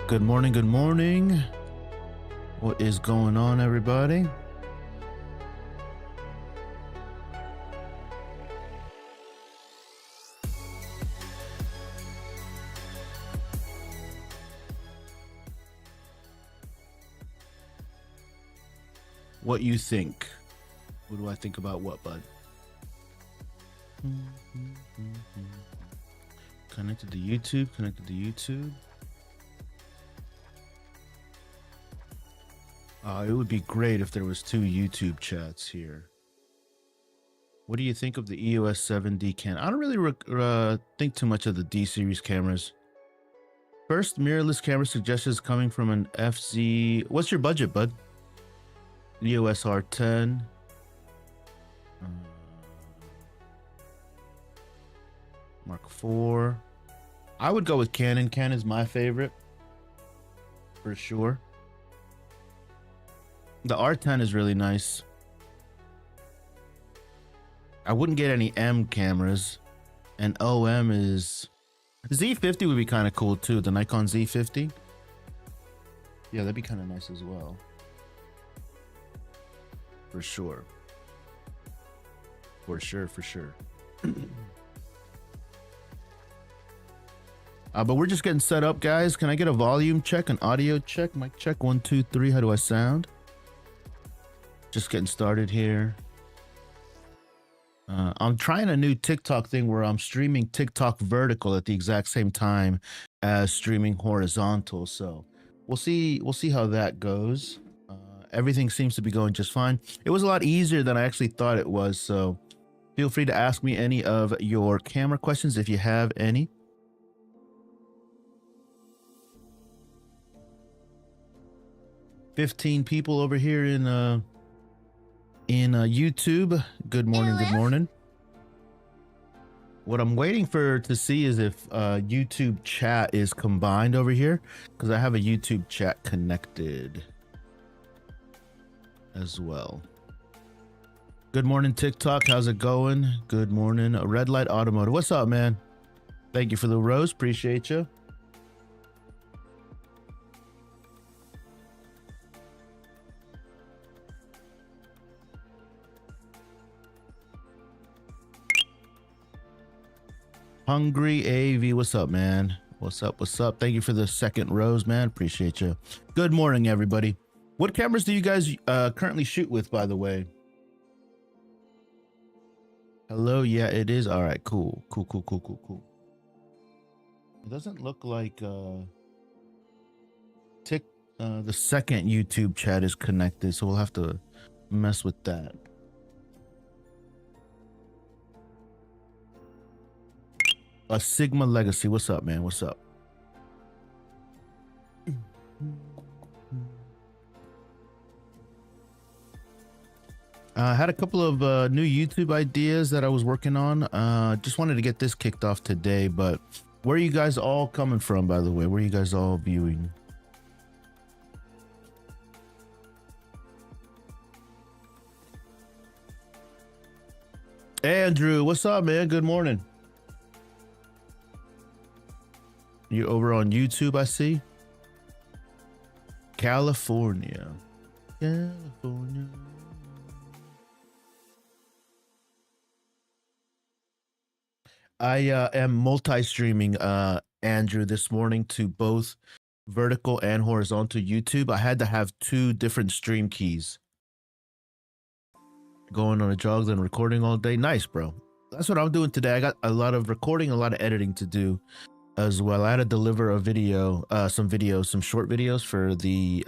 Good morning, good morning. What is going on, everybody? What you think? What do I think about what, bud? Connected to YouTube, connected to YouTube. It would be great if there was 2 YouTube chats here. What do you think of the EOS 7D Canon? I don't really think too much of the D series cameras. First mirrorless camera suggestions coming from an FZ. What's your budget, bud? EOS R10. Mark IV. I would go with Canon. Canon's my favorite. For sure. The R10 is really nice. I wouldn't get any M cameras. And OM is... Z50 would be kind of cool too. The Nikon Z50. Yeah, that'd be kind of nice as well. For sure. For sure, for sure. But we're just getting set up, guys. Can I get a volume check, an audio check? Mic check, 1, 2, 3. How do I sound? Just getting started here. I'm trying a new TikTok thing where I'm streaming TikTok vertical at the exact same time as streaming horizontal. So we'll see how that goes. Everything seems to be going just fine. It was a lot easier than I actually thought it was. So feel free to ask me any of your camera questions if you have any. $15 people over here in YouTube. Good morning, good morning. What I'm waiting for to see is if YouTube chat is combined over here, because I have a YouTube chat connected as well. Good morning, TikTok. How's it going? Good morning. Red Light Automotive. What's up, man? Thank you for the rose. Appreciate you. Hungry AV, what's up, man? What's up? What's up? Thank you for the second rose, man. Appreciate you. Good morning, everybody. What cameras do you guys currently shoot with, by the way? Hello, yeah, it is. All right, cool. It doesn't look like the second YouTube chat is connected, so we'll have to mess with that. A Sigma Legacy. What's up, man? What's up? I had a couple of new YouTube ideas that I was working on. Just wanted to get this kicked off today, but where are you guys all coming from, by the way? Where are you guys all viewing? Andrew, what's up, man? Good morning. You're over on YouTube, I see. California. I am multi-streaming, Andrew, this morning to both vertical and horizontal YouTube. I had to have 2 different stream keys. Going on a jog and recording all day. Nice, bro. That's what I'm doing today. I got a lot of recording, a lot of editing to do as well. I had to deliver a video, some short videos for the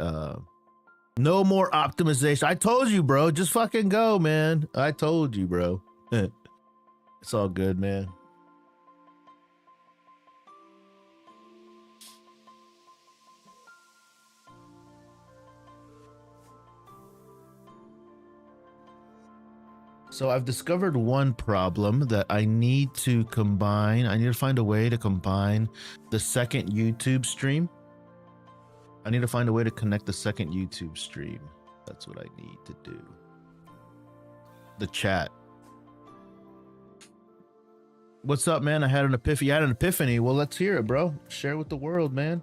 no more optimization. I told you, bro. Just fucking go, man. I told you, bro. It's all good, man. So I've discovered one problem that I need to combine. I need to find a way to combine the second YouTube stream. I need to find a way to connect the second YouTube stream. That's what I need to do. The chat. What's up, man? I had an epiphany. You had an epiphany. Well, let's hear it, bro. Share it with the world, man.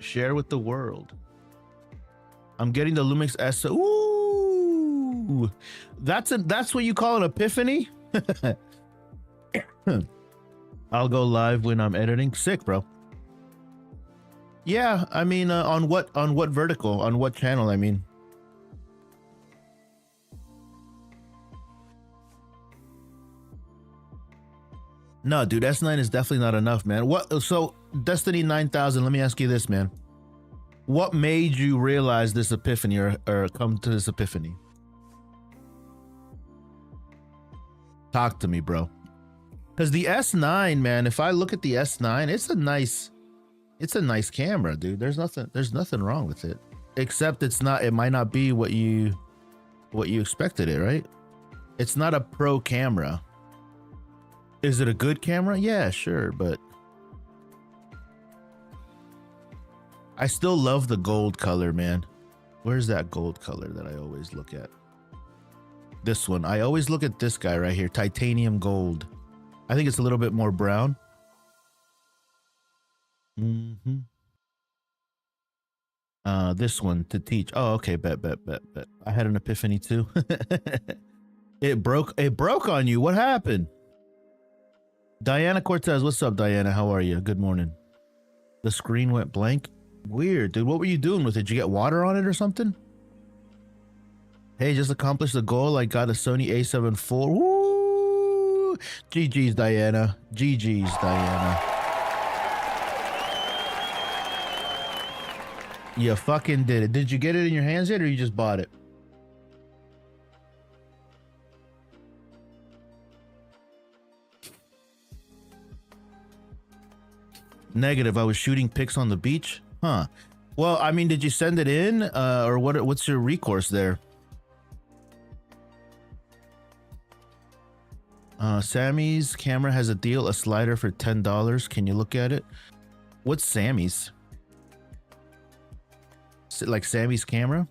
Share with the world. I'm getting the Lumix S. Ooh, that's what you call an epiphany. I'll go live when I'm editing. Sick, bro. Yeah, I mean, on what vertical, on what channel? I mean, no, dude, S9 is definitely not enough, man. What? So Destiny 9000. Let me ask you this, man. What made you realize this epiphany, or come to this epiphany? Talk to me, bro. Because the S9, man, if I look at the S9, it's a nice camera, dude. There's nothing wrong with it, except it might not be what you expected it, right? It's not a pro camera. Is it a good camera? Yeah, sure, but I still love the gold color, man. Where's that gold color that I always look at? This one. I always look at this guy right here, titanium gold. I think it's a little bit more brown. This one to teach. Oh, okay. Bet. I had an epiphany too. It broke on you. What happened? Diana Cortez. What's up, Diana? How are you? Good morning. The screen went blank. Weird, dude. What were you doing with it? Did you get water on it or something? Hey, just accomplished the goal. I got a Sony A7 IV. Woo! GG's, Diana. GG's, Diana. You fucking did it. Did you get it in your hands yet, or you just bought it? Negative. I was shooting pics on the beach. Huh. Well, I mean, did you send it in, or what's your recourse there? Sammy's camera has a deal, a slider for $10. Can you look at it? What's Sammy's? Is it like Sammy's camera?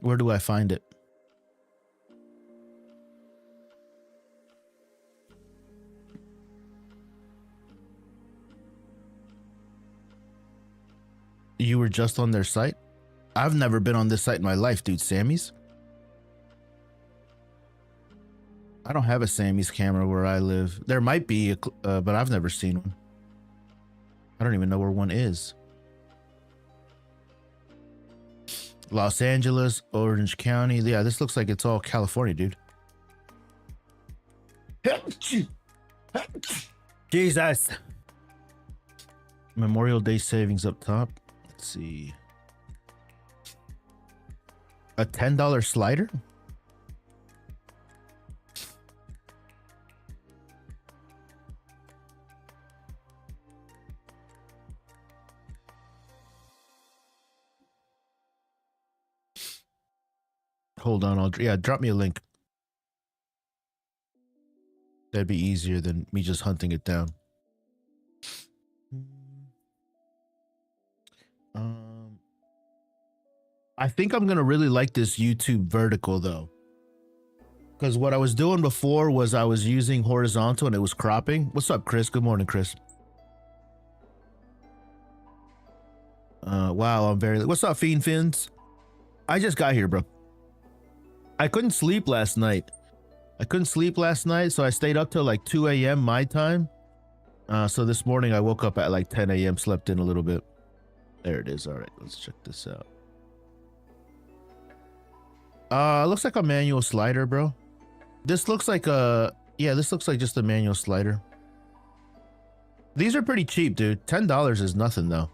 Where do I find it? You were just on their site? I've never been on this site in my life, dude. Sammy's? I don't have a Sammy's camera where I live. There might be, but I've never seen one. I don't even know where one is. Los Angeles, Orange County. Yeah, this looks like it's all California, dude. Jesus. Memorial Day savings up top. Let's see. A $10 slider? Hold on, drop me a link. That'd be easier than me just hunting it down. I think I'm gonna really like this YouTube vertical though, because what I was doing before was I was using horizontal and it was cropping. What's up, Chris? Good morning, Chris. Wow, I'm very. What's up, Fiend Fins? I just got here, bro. I couldn't sleep last night. So I stayed up till like 2 a.m. my time. So this morning I woke up at like 10 a.m. slept in a little bit. There it is. All right, let's check this out. Looks like a manual slider, bro. This looks like this looks like just a manual slider. These are pretty cheap, dude. $10 is nothing though.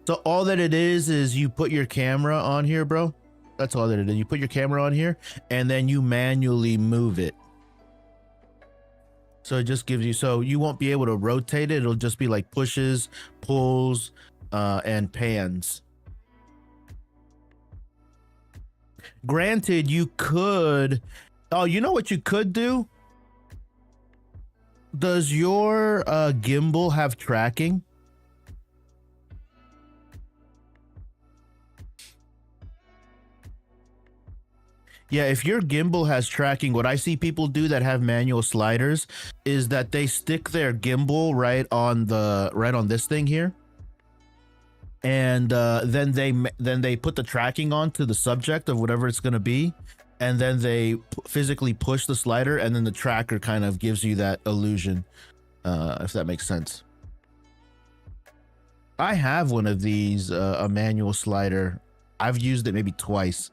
So all that it is you put your camera on here, bro. That's all that it is. You put your camera on here and then you manually move it. So it just gives you, so you won't be able to rotate it. It'll just be like pushes, pulls, and pans. Granted, you could, oh, you know what you could do? Does your gimbal have tracking? Yeah, if your gimbal has tracking, what I see people do that have manual sliders is that they stick their gimbal right on this thing here, and then they put the tracking onto the subject of whatever it's going to be, and then they physically push the slider, and then the tracker kind of gives you that illusion, if that makes sense. I have one of these, a manual slider. I've used it maybe twice,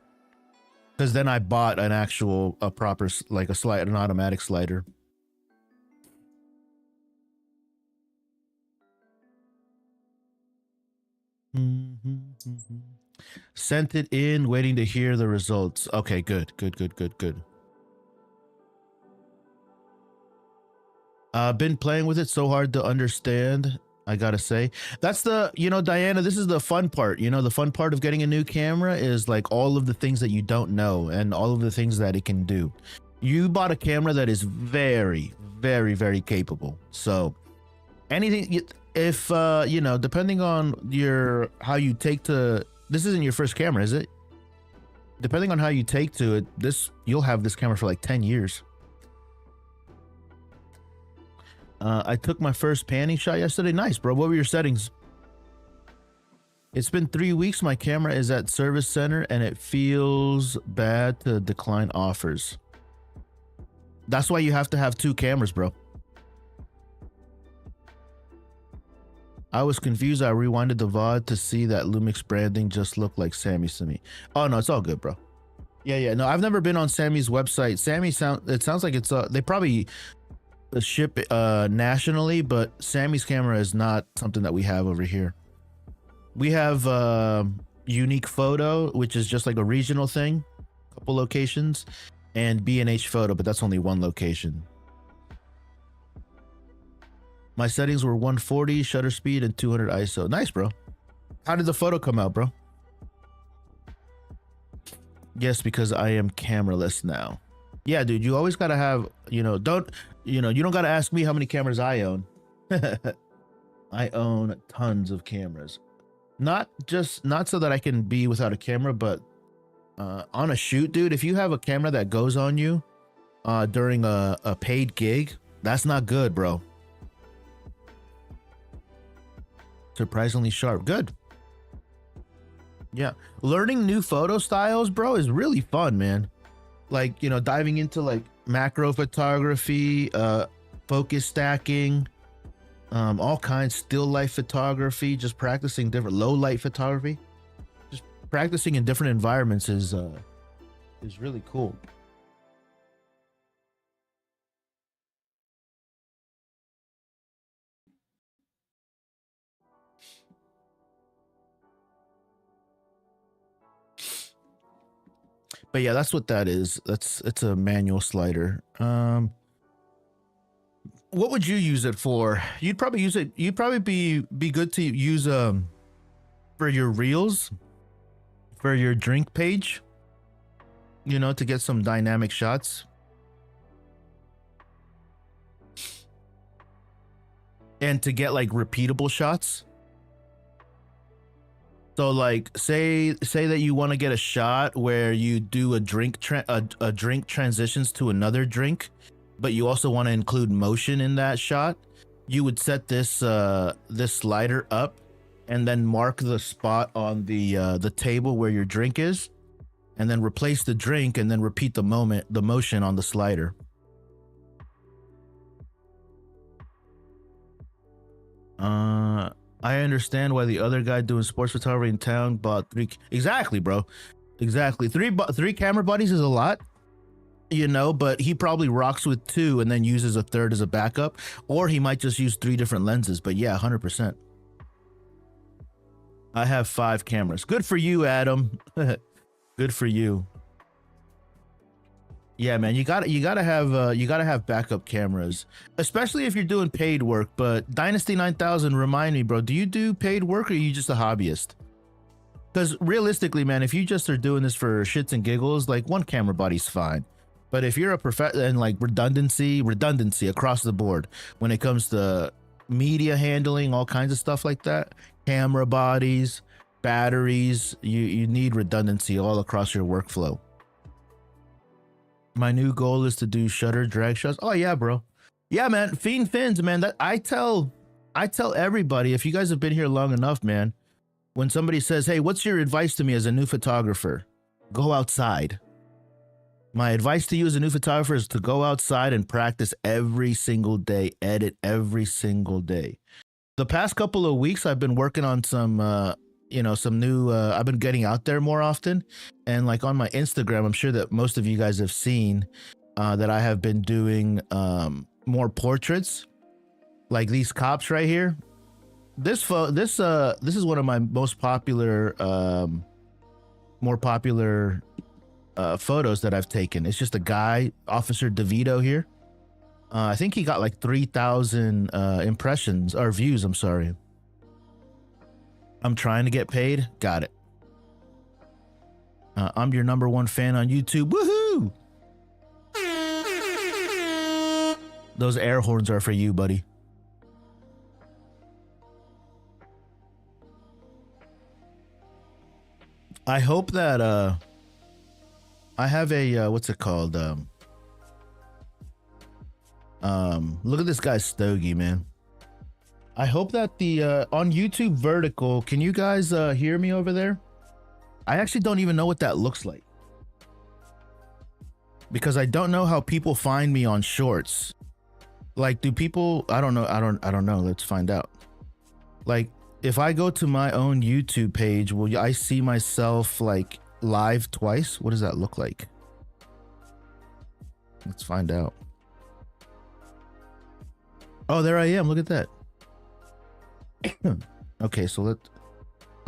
because then I bought an actual, an automatic slider. Sent it in, waiting to hear the results. Okay, good. Been playing with it, so hard to understand, I gotta say. That's the, Diana, this is the fun part. The fun part of getting a new camera is like all of the things that you don't know and all of the things that it can do. You bought a camera that is very, very, very capable. So anything, if depending on how you take to, this isn't your first camera, is it? Depending on how you take to it, you'll have this camera for like 10 years. I took my first panning shot yesterday. Nice, bro. What were your settings? It's been 3 weeks. My camera is at service center and it feels bad to decline offers. That's why you have to have 2 cameras, bro. I was confused. I rewinded the VOD to see that Lumix branding just looked like Sammy's to me. Oh no, it's all good, bro. Yeah. No, I've never been on Sammy's website. It sounds like it's they probably ship nationally, but Sammy's camera is not something that we have over here. We have Unique Photo, which is just like a regional thing, a couple locations, and B&H Photo, but that's only one location. My settings were 140 shutter speed and 200 ISO. Nice, bro. How did the photo come out, bro? Yes, because I am cameraless now. Yeah, dude, you always gotta have, you don't gotta ask me how many cameras I own. I own tons of cameras. Not so that I can be without a camera, but on a shoot, dude, if you have a camera that goes on you during a paid gig, that's not good, bro. Surprisingly sharp. Good. Yeah. Learning new photo styles, bro, is really fun, man. Like, diving into like macro photography, focus stacking, all kinds, still life photography, just practicing different low light photography. Just practicing in different environments is really cool. But yeah, that's what that is. It's a manual slider. What would you use it for? You'd probably use it. You'd probably be good to use for your reels, for your drink page. To get some dynamic shots. And to get like repeatable shots. So like say that you want to get a shot where you do a drink transitions to another drink, but you also want to include motion in that shot. You would set this this slider up and then mark the spot on the table where your drink is, and then replace the drink and then repeat the motion on the slider. I understand why the other guy doing sports photography in town bought 3. Exactly, bro. Exactly. 3 camera buddies is a lot, but he probably rocks with 2 and then uses a 3rd as a backup, or he might just use 3 different lenses. But yeah, 100%. I have 5 cameras. Good for you, Adam. Good for you. Yeah, man, you gotta have backup cameras, especially if you're doing paid work. But Dynasty 9000, remind me, bro, do you do paid work or are you just a hobbyist? Because realistically, man, if you just are doing this for shits and giggles, like 1 camera body's fine. But if you're a and like redundancy across the board when it comes to media handling, all kinds of stuff like that, camera bodies, batteries, you need redundancy all across your workflow. My new goal is to do shutter drag shows. Oh yeah, bro. Yeah, man. Fiend fins, man. That I tell everybody, if you guys have been here long enough, man, when somebody says, hey, what's your advice to me as a new photographer? Go outside. My advice to you as a new photographer is to go outside and practice every single day, edit every single day. The past couple of weeks, I've been working on some, some new, I've been getting out there more often. And like on my Instagram, I'm sure that most of you guys have seen that I have been doing more portraits, like these cops right here. This is one of my most popular, more popular photos that I've taken. It's just a guy, Officer DeVito here. I think he got like 3,000 impressions or views. I'm sorry. I'm trying to get paid. Got it. I'm your #1 fan on YouTube. Woohoo! Those air horns are for you, buddy. I hope that I have a what's it called? Look at this guy's stogie, man. I hope that the on YouTube vertical, can you guys hear me over there? I actually don't even know what that looks like, because I don't know how people find me on shorts. Like, do people, I don't know. Let's find out. Like, if I go to my own YouTube page, will I see myself like live twice? What does that look like? Let's find out. Oh, there I am. Look at that. Okay, so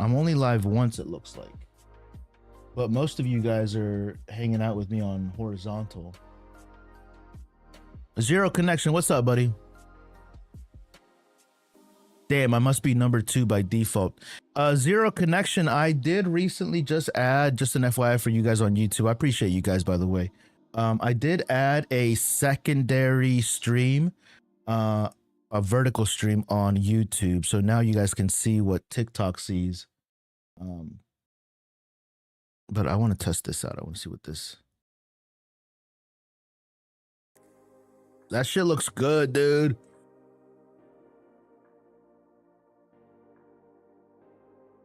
I'm only live once, it looks like. But most of you guys are hanging out with me on horizontal. Zero connection. What's up, buddy? Damn, I must be #2 by default. Zero connection. I did recently just add, just an FYI for you guys on YouTube. I appreciate you guys, by the way. I did add a secondary stream, a vertical stream on YouTube. So now you guys can see what TikTok sees. But I want to test this out. I want to see what this. That shit looks good, dude.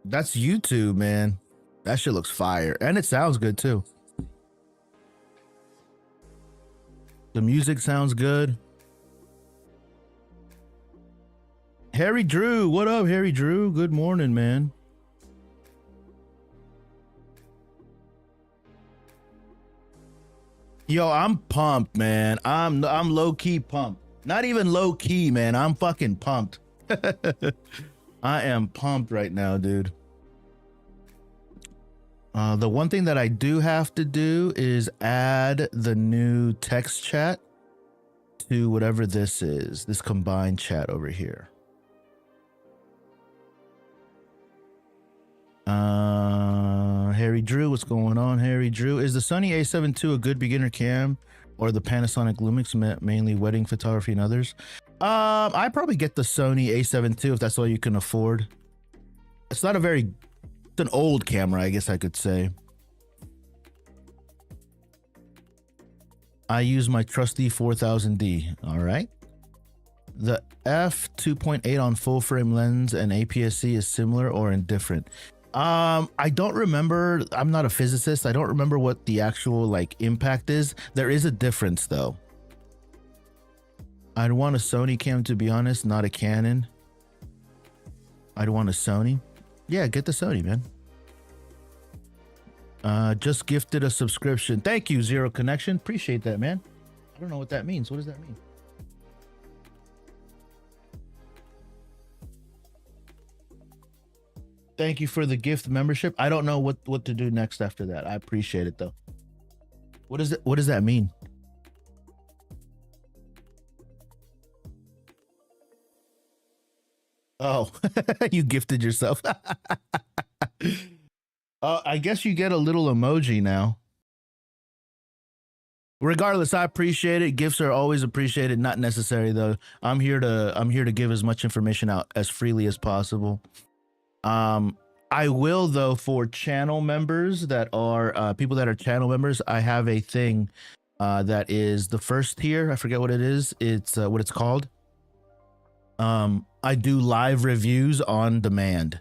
That's YouTube, man. That shit looks fire. And it sounds good, too. The music sounds good. Harry Drew. What up, Harry Drew? Good morning, man. Yo, I'm pumped, man. I'm low-key pumped. Not even low-key, man. I'm fucking pumped. I am pumped right now, dude. The one thing that I do have to do is add the new text chat to whatever this is, this combined chat over here. Harry Drew, what's going on, Harry Drew? Is the Sony A7 II a good beginner cam, or the Panasonic Lumix, mainly wedding photography and others? I probably get the Sony A7 II if that's all you can afford. It's not a very, it's an old camera, I guess I could say. I use my trusty 4000D. All right. The f2.8 on full frame lens and APS-C is similar or indifferent. I don't remember. I'm not a physicist. I don't remember what the actual like impact is. There is a difference though. I'd want a Sony cam, to be honest, not a Canon. I'd want a Sony. Yeah, get the Sony, man. Just gifted a subscription. Thank you, Zero Connection. Appreciate that, man. I don't know what that means. What does that mean? Thank you for the gift membership. I don't know what to do next after that. I appreciate it though. What is it? What does that mean? Oh, you gifted yourself. I guess you get a little emoji now. Regardless, I appreciate it. Gifts are always appreciated. Not necessary though. I'm here to give as much information out as freely as possible. I will though, for channel members that are people that are channel members, I have a thing That is the first tier. I forget what it is. It's what it's called. I do live reviews on demand.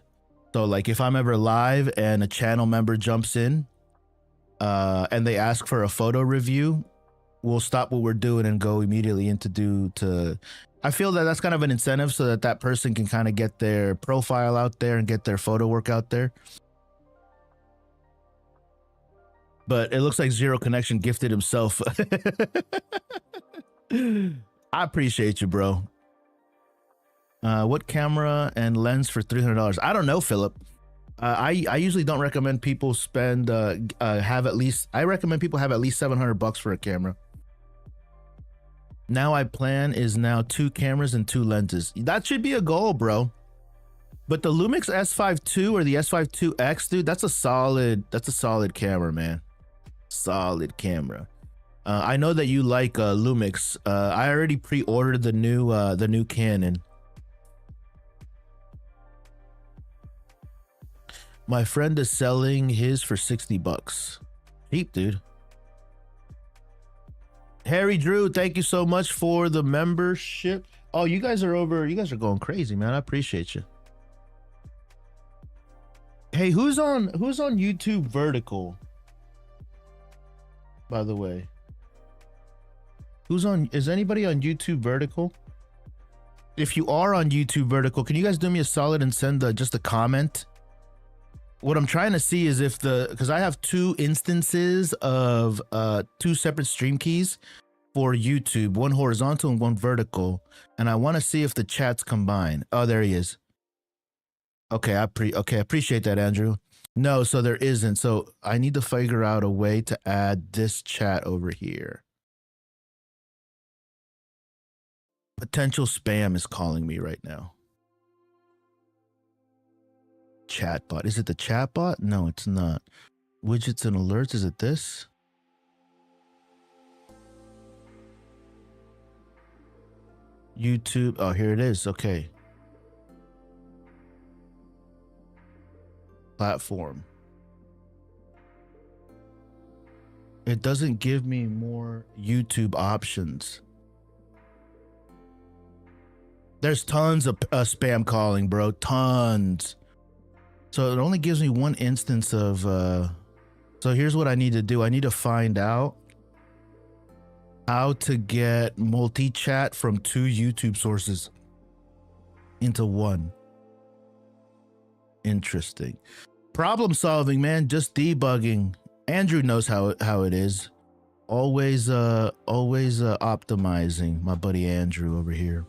So like if I'm ever live and a channel member jumps in and they ask for a photo review, we'll stop what we're doing and go immediately into I feel that that's kind of an incentive so that that person can kind of get their profile out there and get their photo work out there. But it looks like Zero Connection gifted himself. I appreciate you, bro. What camera and lens for $300? I don't know, Philip. I usually don't recommend people spend have at least. I recommend people have at least $700 for a camera. Now I plan is now 2 cameras and 2 lenses. That should be a goal, bro. But the Lumix S5 II or the S5 IIX, dude, that's a solid camera, man. Solid camera. I know that you like Lumix. I already pre-ordered the new Canon. My friend is selling his for $60. Cheap, dude. Harry Drew, thank you so much for the membership. Oh, you guys are going crazy, man. I appreciate you. Hey, who's on YouTube Vertical? By the way. Is anybody on YouTube Vertical? If you are on YouTube Vertical, can you guys do me a solid and send just a comment? What I'm trying to see is if because I have 2 instances of 2 separate stream keys for YouTube, one horizontal and one vertical, and I want to see if the chats combine. Oh, there he is. Okay, I appreciate that, Andrew. No, so there isn't. So I need to figure out a way to add this chat over here. Potential spam is calling me right now. Chatbot. Is it the chatbot? No, it's not. Widgets and alerts. Is it this? YouTube. Oh, here it is. Okay. Platform. It doesn't give me more YouTube options. There's tons of spam calling, bro. Tons. So it only gives me one instance of, so here's what I need to do. I need to find out how to get multi-chat from 2 YouTube sources into one. Interesting. Problem solving, man. Just debugging. Andrew knows how it is. Always optimizing. My buddy Andrew over here.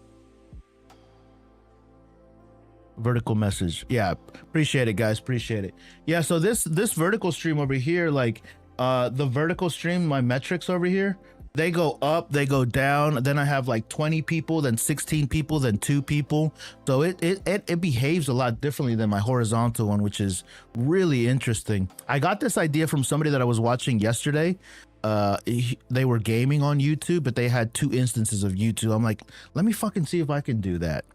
Vertical message. Yeah, appreciate it, guys. Appreciate it. Yeah, so this vertical stream over here, like the vertical stream, my metrics over here, they go up, they go down. Then I have like 20 people, then 16 people, then 2 people. So it behaves a lot differently than my horizontal one, which is really interesting. I got this idea from somebody that I was watching yesterday. They were gaming on YouTube, but they had 2 instances of YouTube. I'm like, let me fucking see if I can do that.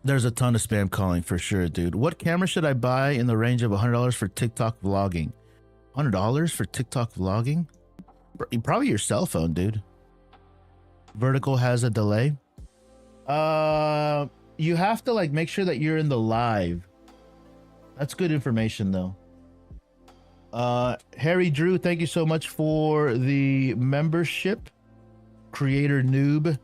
There's a ton of spam calling for sure, dude. What camera should I buy in the range of $100 for TikTok vlogging? $100 for TikTok vlogging? Probably your cell phone, dude. Vertical has a delay. You have to like make sure that you're in the live. That's good information though. Harry Drew, thank you so much for the membership. Creator Noob.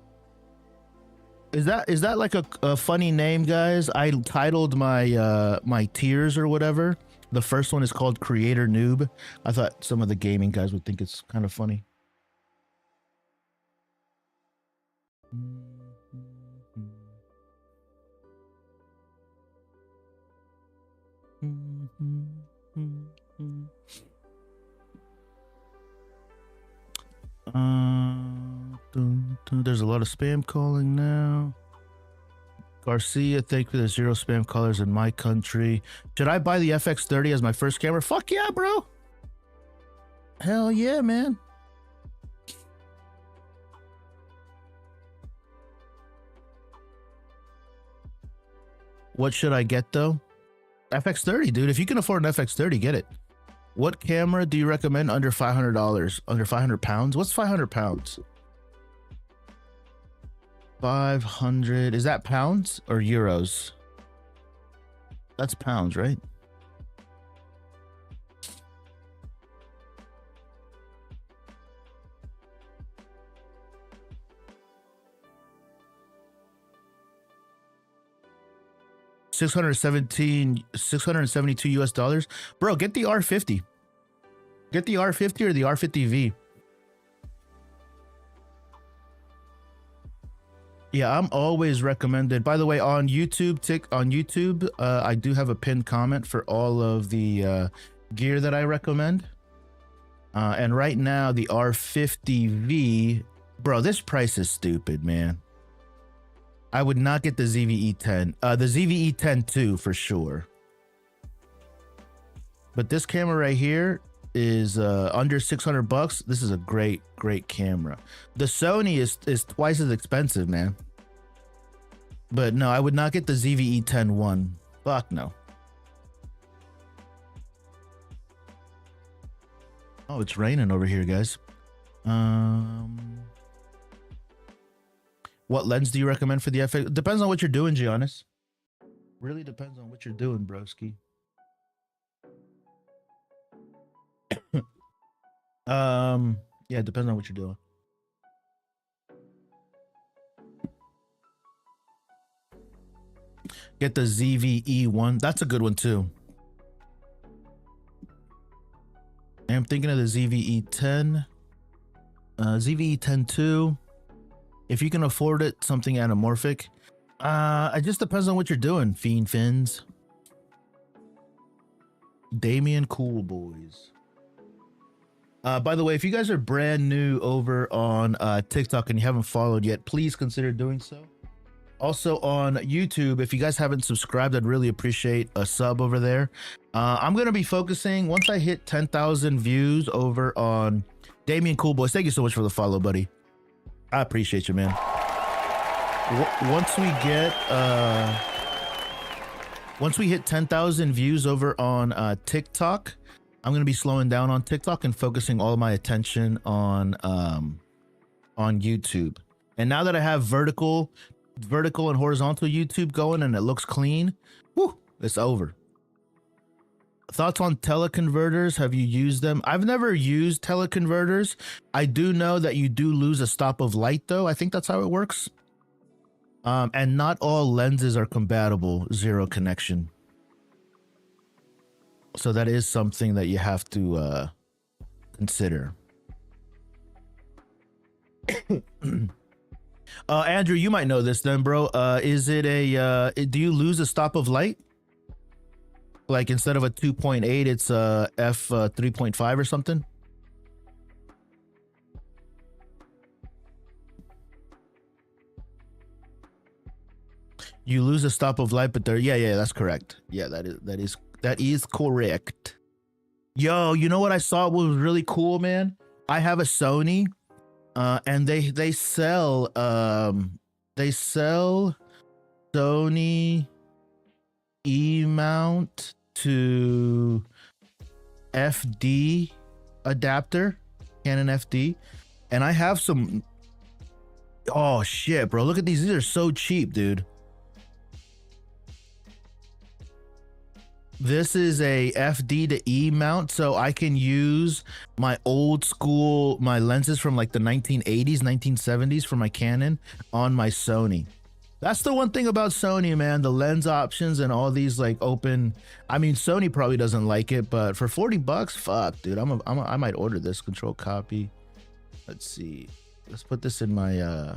Is that like a funny name, guys? I titled my my tiers or whatever. The first one is called Creator Noob. I thought some of the gaming guys would think it's kind of funny. There's a lot of spam calling now. Garcia, thank you. There's 0 spam callers in my country. Should I buy the FX30 as my first camera? Fuck yeah, bro. Hell yeah, man. What should I get though? FX30, dude. If you can afford an FX30, get it. What camera do you recommend under $500? Under 500 pounds? What's 500 pounds? 500, is that pounds or euros? That's pounds, right? $672 US dollars. Bro, get the R50. Get the R50 or the R50V. Yeah, I'm always recommended. By the way, on YouTube, I do have a pinned comment for all of the gear that I recommend. And right now, the R50V, bro, this price is stupid, man. I would not get the ZVE10. The ZVE10 too, for sure. But this camera right here is under 600 bucks. This is a great camera. The Sony is twice as expensive, man. But no, I would not get the ZVE10 one. Fuck no. Oh, it's raining over here, guys. What lens do you recommend for the FX? Depends on what you're doing, Giannis. Really depends on what you're doing, broski. Yeah, it depends on what you're doing. Get the ZVE one. That's a good one too. I'm thinking of the ZVE10. ZVE10 2. If you can afford it, something anamorphic. It just depends on what you're doing, Fiend Fins. Damien Cool Boys. By the way, if you guys are brand new over on TikTok and you haven't followed yet, please consider doing so. Also on YouTube, if you guys haven't subscribed, I'd really appreciate a sub over there. I'm going to be focusing, once I hit 10,000 views over on Damien Cool Boys. Thank you so much for the follow, buddy. I appreciate you, man. Once we hit 10,000 views over on TikTok, I'm going to be slowing down on TikTok and focusing all my attention on YouTube. And now that I have vertical and horizontal YouTube going and it looks clean, whoo, it's over. Thoughts on teleconverters? Have you used them? I've never used teleconverters. I do know that you do lose a stop of light, though. I think that's how it works. And not all lenses are compatible zero connection. So that is something that you have to consider. Andrew, you might know this then, bro. Is it do you lose a stop of light? Like instead of a 2.8, it's a f 3.5 or something? You lose a stop of light, but there, yeah, that's correct. Yeah, that is correct. Yo, you know what I saw was really cool, man? I have a Sony, and they sell Sony E-mount to FD adapter, Canon FD, and I have some. Oh shit, bro! Look at these. These are so cheap, dude. This is a FD to E mount, so I can use my old school, my lenses from like the 1980s, 1970s for my Canon on my Sony. That's the one thing about Sony, man. The lens options and all these like open. I mean, Sony probably doesn't like it, but for 40 bucks, fuck, dude. I might order this. Control copy. Let's see. Let's put this in my.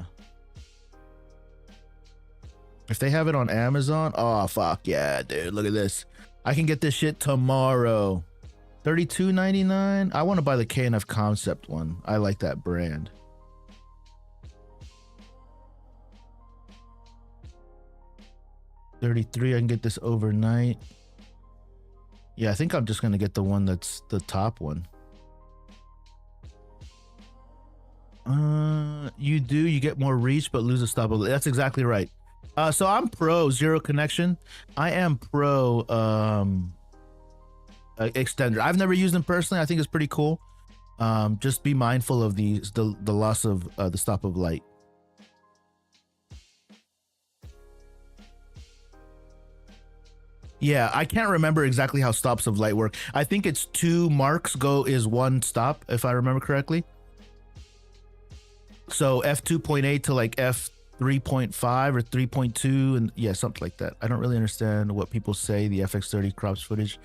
If they have it on Amazon, oh fuck yeah, dude. Look at this. I can get this shit tomorrow. $32.99. I want to buy the KNF Concept one. I like that brand. $33. I can get this overnight. Yeah, I think I'm just gonna get the one that's the top one. You get more reach but lose a stop. That's exactly right. So I'm pro zero connection. I am pro extender. I've never used them personally. I think it's pretty cool. Just be mindful of the loss of the stop of light. Yeah, I can't remember exactly how stops of light work. I think it's 2 marks go is 1 stop, if I remember correctly. So f2.8 to like f3.5 or 3.2, and yeah, something like that. I don't really understand what people say the FX30 crops footage.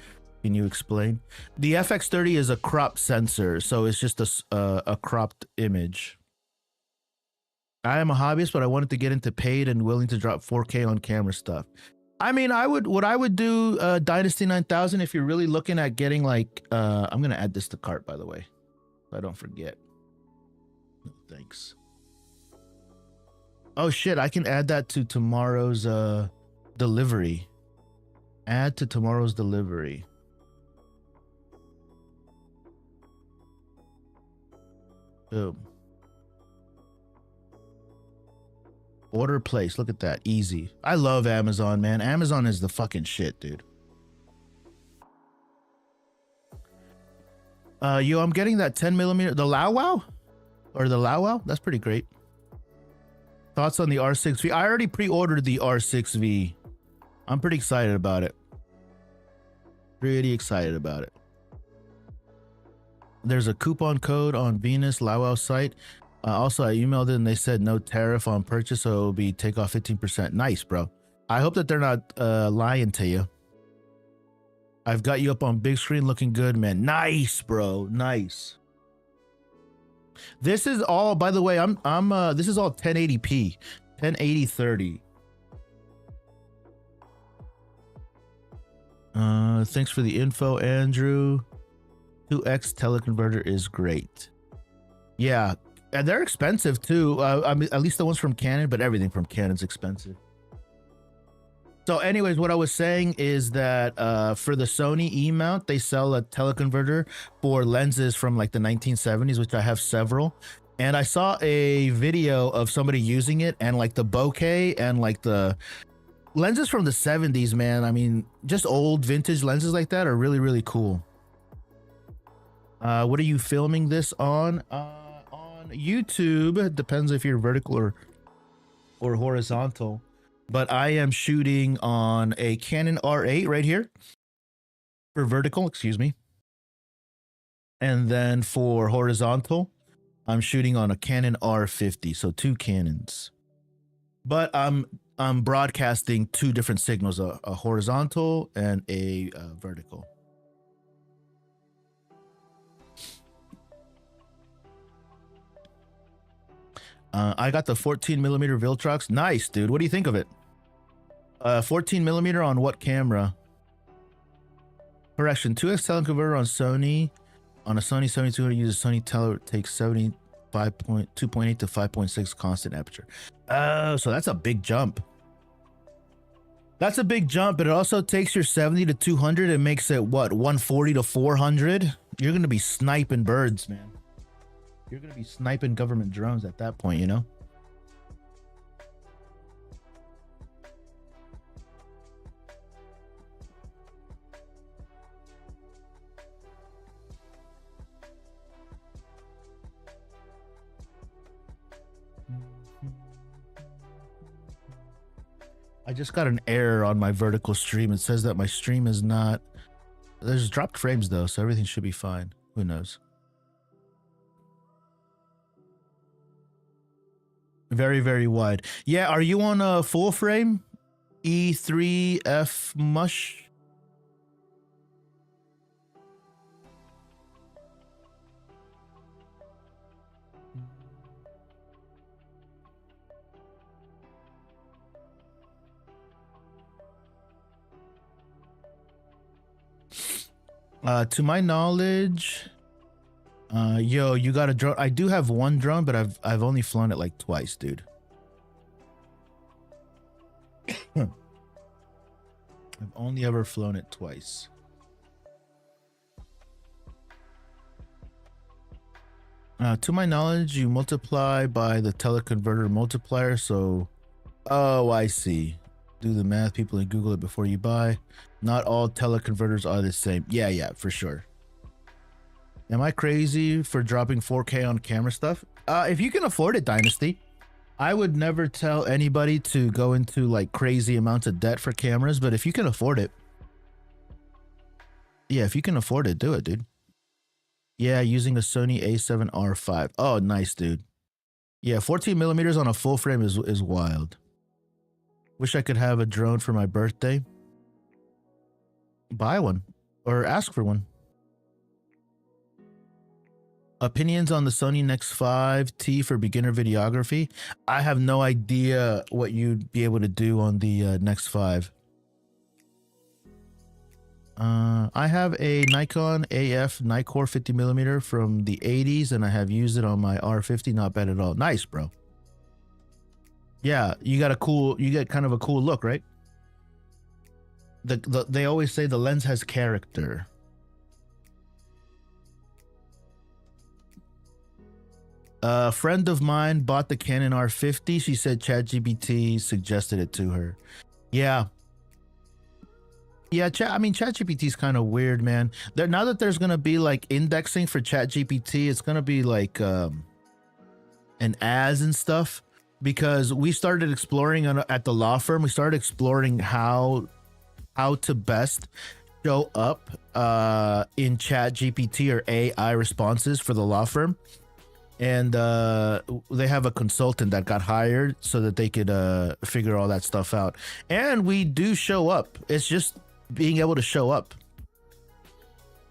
Can you explain? The FX30 is a crop sensor, so it's just a cropped image. I am a hobbyist, but I wanted to get into paid and willing to drop 4K on camera stuff. I mean, I would do Dynasty 9000 if you're really looking at getting like, I'm going to add this to cart, by the way, so I don't forget. No, thanks. Oh shit, I can add that to tomorrow's delivery. Add to tomorrow's delivery. Boom. Order place. Look at that. Easy. I love Amazon, man. Amazon is the fucking shit, dude. Yo, I'm getting that 10mm. The Lao Wow? Or the Lao Wow? That's pretty great. Thoughts on the R6V? I already pre-ordered the R6V. I'm pretty excited about it. Pretty excited about it. There's a coupon code on Venus Lao Wow site. Also, I emailed it and they said no tariff on purchase, so it'll be take off 15%. Nice, bro. I hope that they're not lying to you. I've got you up on big screen looking good, man. Nice, bro. Nice. This is all, by the way, this is all 1080p. 1080/30. Thanks for the info, Andrew. 2x teleconverter is great. Yeah. And they're expensive too. I mean, at least the ones from Canon, but everything from Canon's expensive. So anyways, what I was saying is that for the Sony E-mount, they sell a teleconverter for lenses from like the 1970s, which I have several. And I saw a video of somebody using it, and like the bokeh and like the lenses from the 70s, man. I mean, just old vintage lenses like that are really, really cool. What are you filming this on? YouTube. It depends if you're vertical or horizontal, but I am shooting on a Canon R8 right here for vertical, excuse me, and then for horizontal I'm shooting on a Canon R50, so 2 Canons, but I'm broadcasting 2 different signals, a horizontal and a vertical. I got the 14mm Viltrox. Nice, dude. What do you think of it? 14mm on what camera? Correction, 2x teleconverter on Sony. On a Sony 7200 uses Sony tele, takes 2.8 to 5.6 constant aperture. Oh, so that's a big jump. That's a big jump, but it also takes your 70 to 200 and makes it what, 140 to 400? You're gonna be sniping birds, man. You're going to be sniping government drones at that point, you know? I just got an error on my vertical stream. It says that my stream is not... There's dropped frames though, so everything should be fine. Who knows? Very, very wide. Yeah, are you on a full frame? E3F mush? To my knowledge... yo, you got a drone? I do have 1 drone, but I've only flown it like twice, dude. I've only ever flown it twice. To my knowledge, you multiply by the teleconverter multiplier. So, oh, I see. Do the math. People in Google it before you buy. Not all teleconverters are the same. Yeah, for sure. Am I crazy for dropping 4K on camera stuff? If you can afford it, Dynasty. I would never tell anybody to go into like crazy amounts of debt for cameras, but if you can afford it, yeah, if you can afford it, do it, dude. Yeah, using a Sony A7R5. Oh, nice, dude. Yeah, 14 millimeters on a full frame is wild. Wish I could have a drone for my birthday. Buy one or ask for one. Opinions on the Sony Nex 5T for beginner videography. I have no idea what you'd be able to do on the Nex 5. I have a Nikon AF Nikkor 50mm from the 80s, and I have used it on my R50. Not bad at all. Nice, bro. Yeah, you get kind of a cool look, right? They always say the lens has character. A friend of mine bought the Canon R50. She said ChatGPT suggested it to her. Yeah. Yeah, ChatGPT is kind of weird, man. Now that there's gonna be like indexing for ChatGPT, it's gonna be like an ads and stuff. Because we started exploring at the law firm, we started exploring how to best show up in ChatGPT or AI responses for the law firm. And they have a consultant that got hired so that they could figure all that stuff out. And we do show up. It's just being able to show up,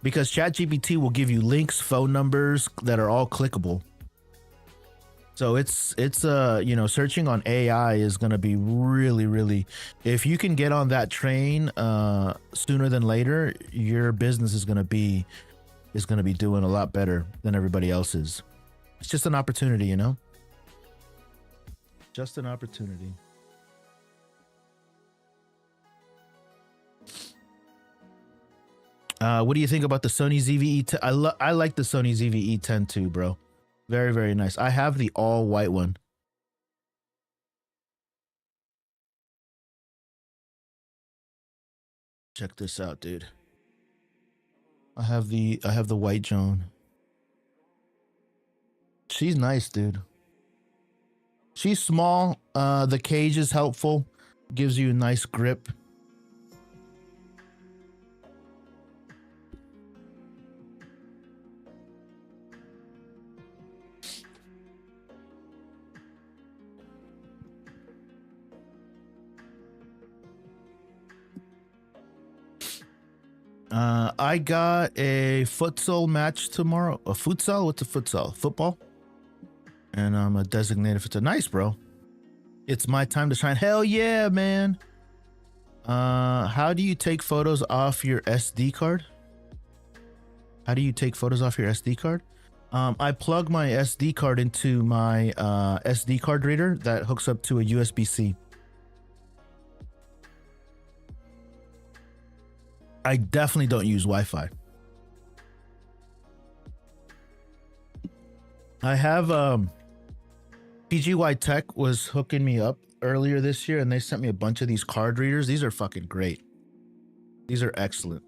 because ChatGPT will give you links, phone numbers that are all clickable. So it's you know, searching on AI is going to be really, if you can get on that train sooner than later, your business is going to be doing a lot better than everybody else's. It's just an opportunity, you know? Just an opportunity. What do you think about the Sony ZV-E10? I like the Sony ZV-E10 too, bro. Very nice. I have the all white one. Check this out, dude. I have the white Joan. She's nice, dude. She's small. The cage is helpful. Gives you a nice grip. I got a futsal match tomorrow. A futsal? What's a futsal? Football? And I'm a designated futsal. Nice, bro. It's my time to shine. Hell yeah, man. How do you take photos off your SD card? How do you take photos off your SD card? I plug my SD card into my SD card reader that hooks up to a USB-C. I definitely don't use Wi-Fi. I have PGY Tech was hooking me up earlier this year, and they sent me a bunch of these card readers. These are fucking great. These are excellent.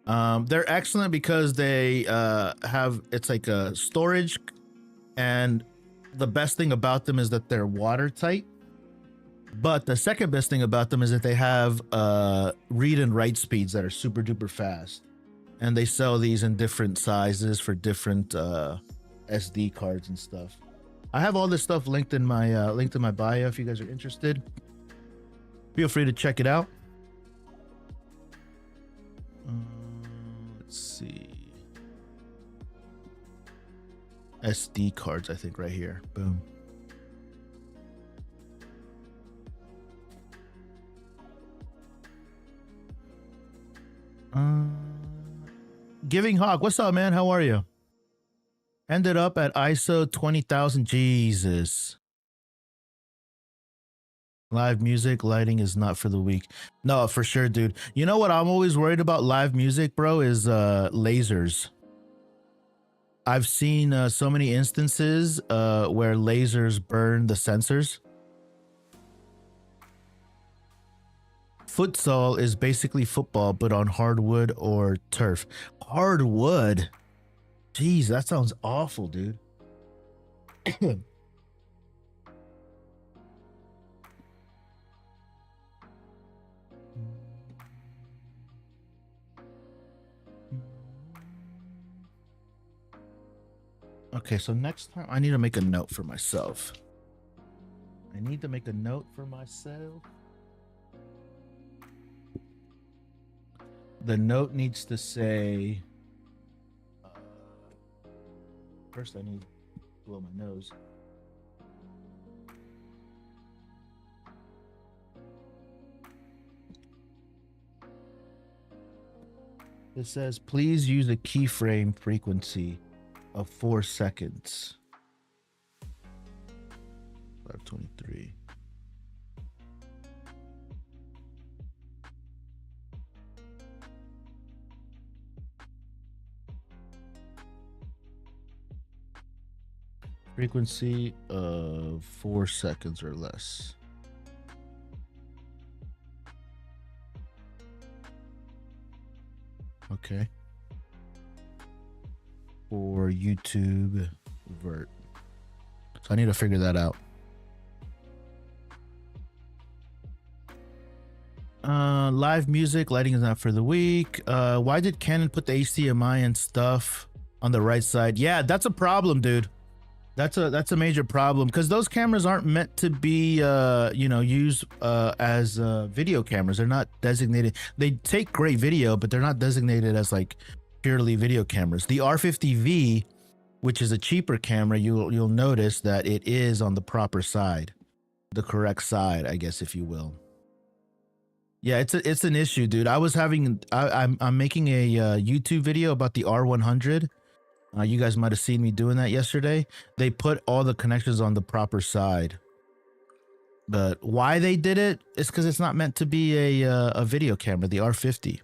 They're excellent because they have, it's like a storage, and the best thing about them is that they're watertight. But the second best thing about them is that they have read and write speeds that are super duper fast. And they sell these in different sizes for different SD cards and stuff. I have all this stuff linked in my bio if you guys are interested. Feel free to check it out. Let's see. SD cards, I think, right here. Boom. Giving Hawk, what's up, man? How are you? Ended up at ISO 20,000. Jesus. Live music lighting is not for the weak. No, for sure, dude. You know what I'm always worried about live music, bro, is lasers. I've seen so many instances where lasers burn the sensors. futsal is basically football, but on hardwood or turf. Hardwood? Jeez, that sounds awful, dude. Okay, so next time I need to make a note for myself. I need to make a note for myself. The note needs to say, first I need to blow my nose. It says, please use a keyframe frequency of 4 seconds. 523. Frequency of 4 seconds or less. Okay. For YouTube vert. So I need to figure that out. Live music, lighting is not for the weak. Why did Canon put the HDMI and stuff on the right side? Yeah, that's a problem, dude. That's a major problem because those cameras aren't meant to be used as video cameras. They're not designated. They take great video, but they're not designated as like purely video cameras. The R50V, which is a cheaper camera, you'll notice that it is on the proper side, the correct side, I guess, if you will. Yeah, it's an issue, dude. I'm making a YouTube video about the R100. You guys might have seen me doing that yesterday. They put all the connections on the proper side, but why they did it is because it's not meant to be a video camera. The R50.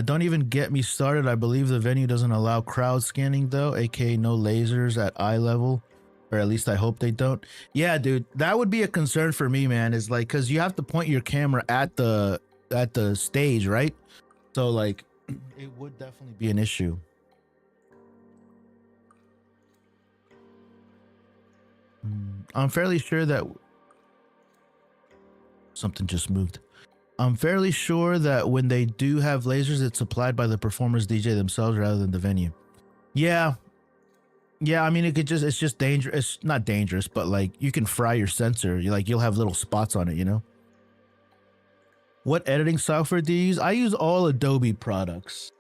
Don't even get me started. I believe the venue doesn't allow crowd scanning though, aka no lasers at eye level, or at least I hope they don't. Yeah, dude, that would be a concern for me, man. Is like, because you have to point your camera at the stage, right? So like, it would definitely be an issue. I'm fairly sure that something just moved. I'm fairly sure that when they do have lasers, it's supplied by the performers DJ themselves rather than the venue. Yeah. Yeah, I mean, it's just dangerous. It's not dangerous, but like you can fry your sensor. You'll have little spots on it, you know? What editing software do you use? I use all Adobe products.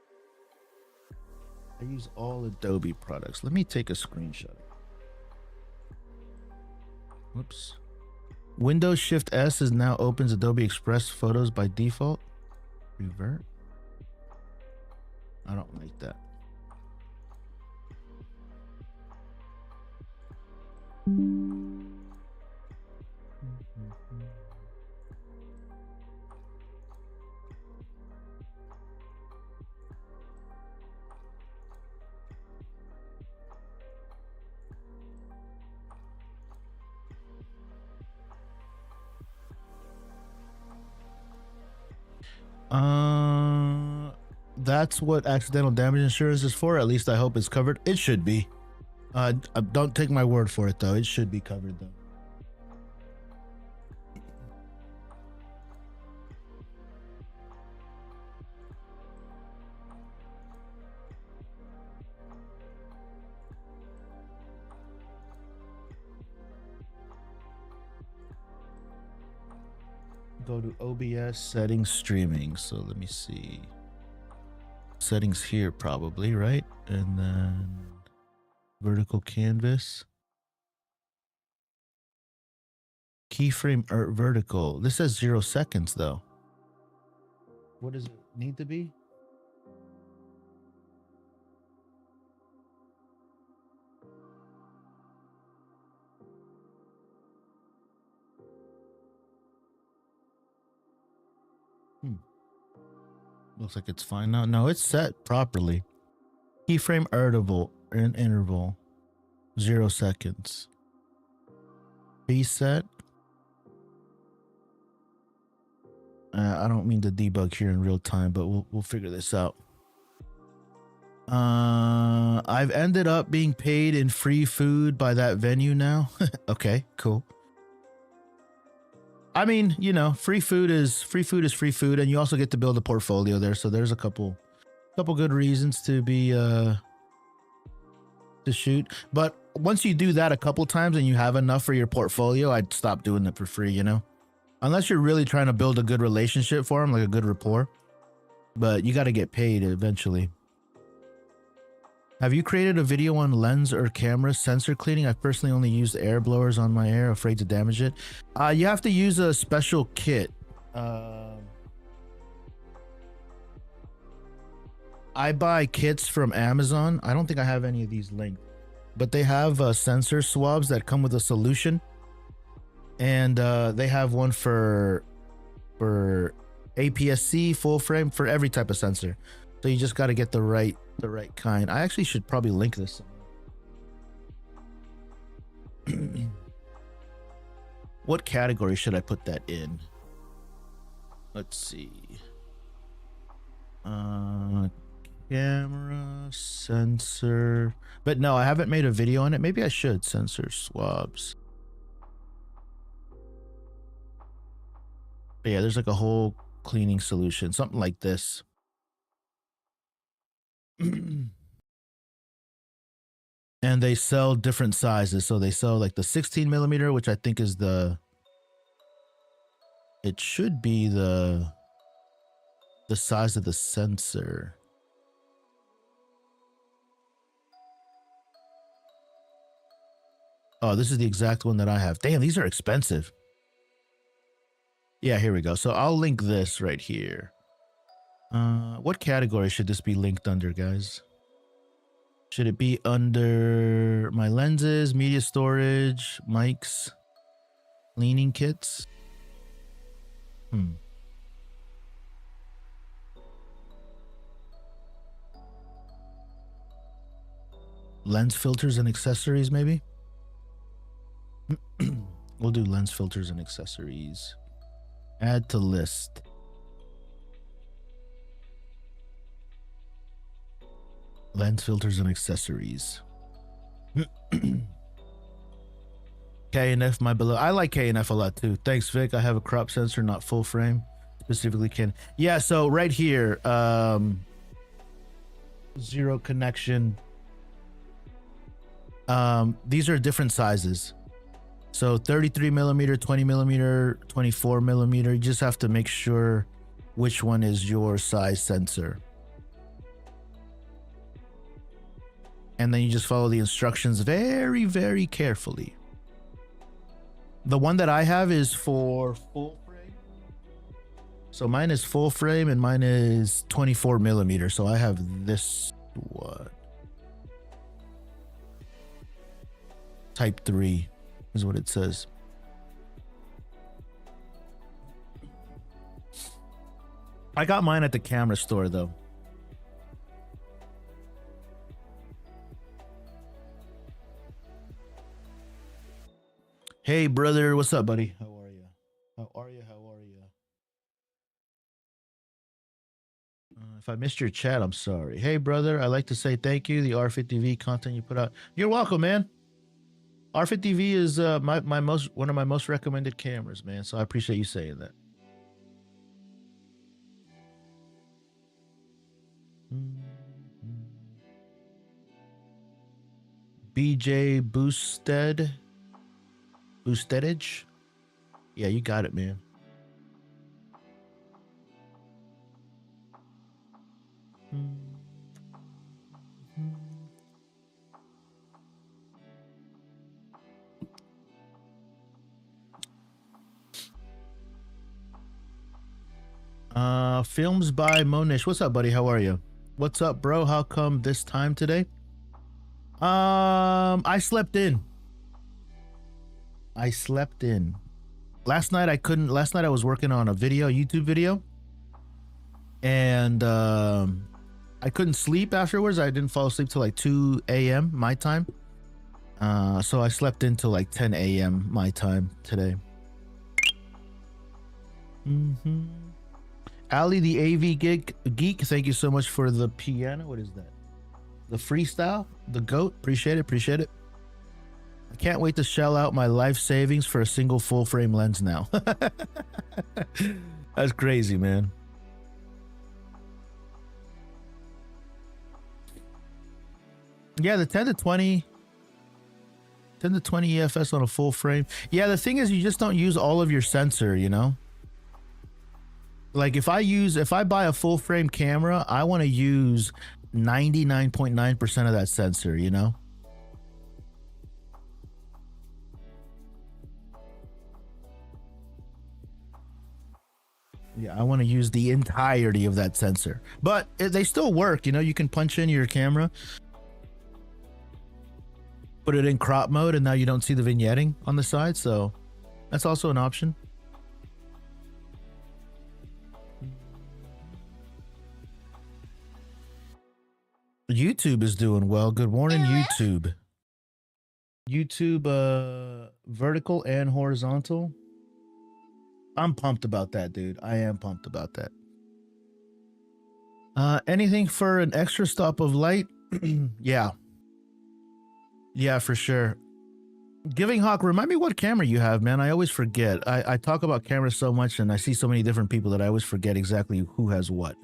Let me take a screenshot. Whoops. Windows Shift S is now opens Adobe Express Photos by default. Revert. I don't like that. That's what accidental damage insurance is for. At least I hope it's covered. It should be. Don't take my word for it though. It should be covered though. Go to OBS settings streaming. So let me see. Settings here probably, right? And then vertical canvas. Keyframe vertical. This says 0 seconds though. What does it need to be? Looks like it's fine now. No, it's set properly. Keyframe interval 0 seconds. Preset I don't mean to debug here in real time, but we'll figure this out. I've ended up being paid in free food by that venue now. Okay, cool. I mean, you know, free food is free food, and you also get to build a portfolio there. So there's a couple good reasons to be to shoot. But once you do that a couple times and you have enough for your portfolio, I'd stop doing it for free, you know? Unless you're really trying to build a good relationship for them, like a good rapport. But you got to get paid eventually. Have you created a video on lens or camera sensor cleaning? I've personally only used air blowers on my air, afraid to damage it. You have to use a special kit. I buy kits from Amazon. I don't think I have any of these linked, but they have sensor swabs that come with a solution. And they have one for APS-C, full frame, for every type of sensor. So you just got to get the right kind. I actually should probably link this. What category should I put that in? Let's see. Camera, sensor. But no, I haven't made a video on it. Maybe I should. Sensor swabs. But yeah, there's like a whole cleaning solution, something like this. And they sell different sizes. So they sell like the 16 millimeter, which I think is it should be the size of the sensor. Oh, this is the exact one that I have. Damn, these are expensive. Yeah, here we go. So I'll link this right here. What category should this be linked under, guys? Should it be under my lenses, media storage, mics, cleaning kits? Lens filters and accessories, maybe? We'll do lens filters and accessories. Add to list. Lens filters and accessories. KNF, my beloved. I like KNF a lot too. Thanks, Vic. I have a crop sensor, not full frame. Specifically Canon. Yeah, so right here, zero connection. These are different sizes. So 33 millimeter, 20 millimeter, 24 millimeter. You just have to make sure which one is your size sensor. And then you just follow the instructions very, very carefully. The one that I have is for full frame. So mine is full frame and mine is 24 millimeter. So I have this one. Type 3 is what it says. I got mine at the camera store though. Hey brother, what's up, buddy? How are you? How are you? If I missed your chat, I'm sorry. Hey brother, I'd like to say thank you. The R50V content you put out. You're welcome, man. R50V is one of my most recommended cameras, man. So I appreciate you saying that. BJ Boostedage. Yeah, you got it, man. Films by Monish. What's up, buddy? How are you? What's up, bro? How come this time today? I slept in. Last night I was working on a YouTube video, and I couldn't sleep afterwards. I didn't fall asleep till like 2 a.m. my time. So I slept in till like 10 a.m. my time today. Ali, the AV geek, thank you so much for the piano. What is that? The freestyle, the goat. Appreciate it. Appreciate it. I can't wait to shell out my life savings for a single full frame lens now. That's crazy, man. Yeah, the 10 to 20 EFS on a full frame. Yeah, the thing is you just don't use all of your sensor, you know? Like if I buy a full frame camera, I want to use 99.9% of that sensor, you know? Yeah, I want to use the entirety of that sensor. But they still work, you know? You can punch in your camera, put it in crop mode, and now you don't see the vignetting on the side, so that's also an option. YouTube is doing well. Good morning, YouTube. YouTube, vertical and horizontal. I'm pumped about that, dude. I am pumped about that. Anything for an extra stop of light? Yeah. Yeah, for sure. Giving Hawk, remind me what camera you have, man. I always forget. I talk about cameras so much and I see so many different people that I always forget exactly who has what.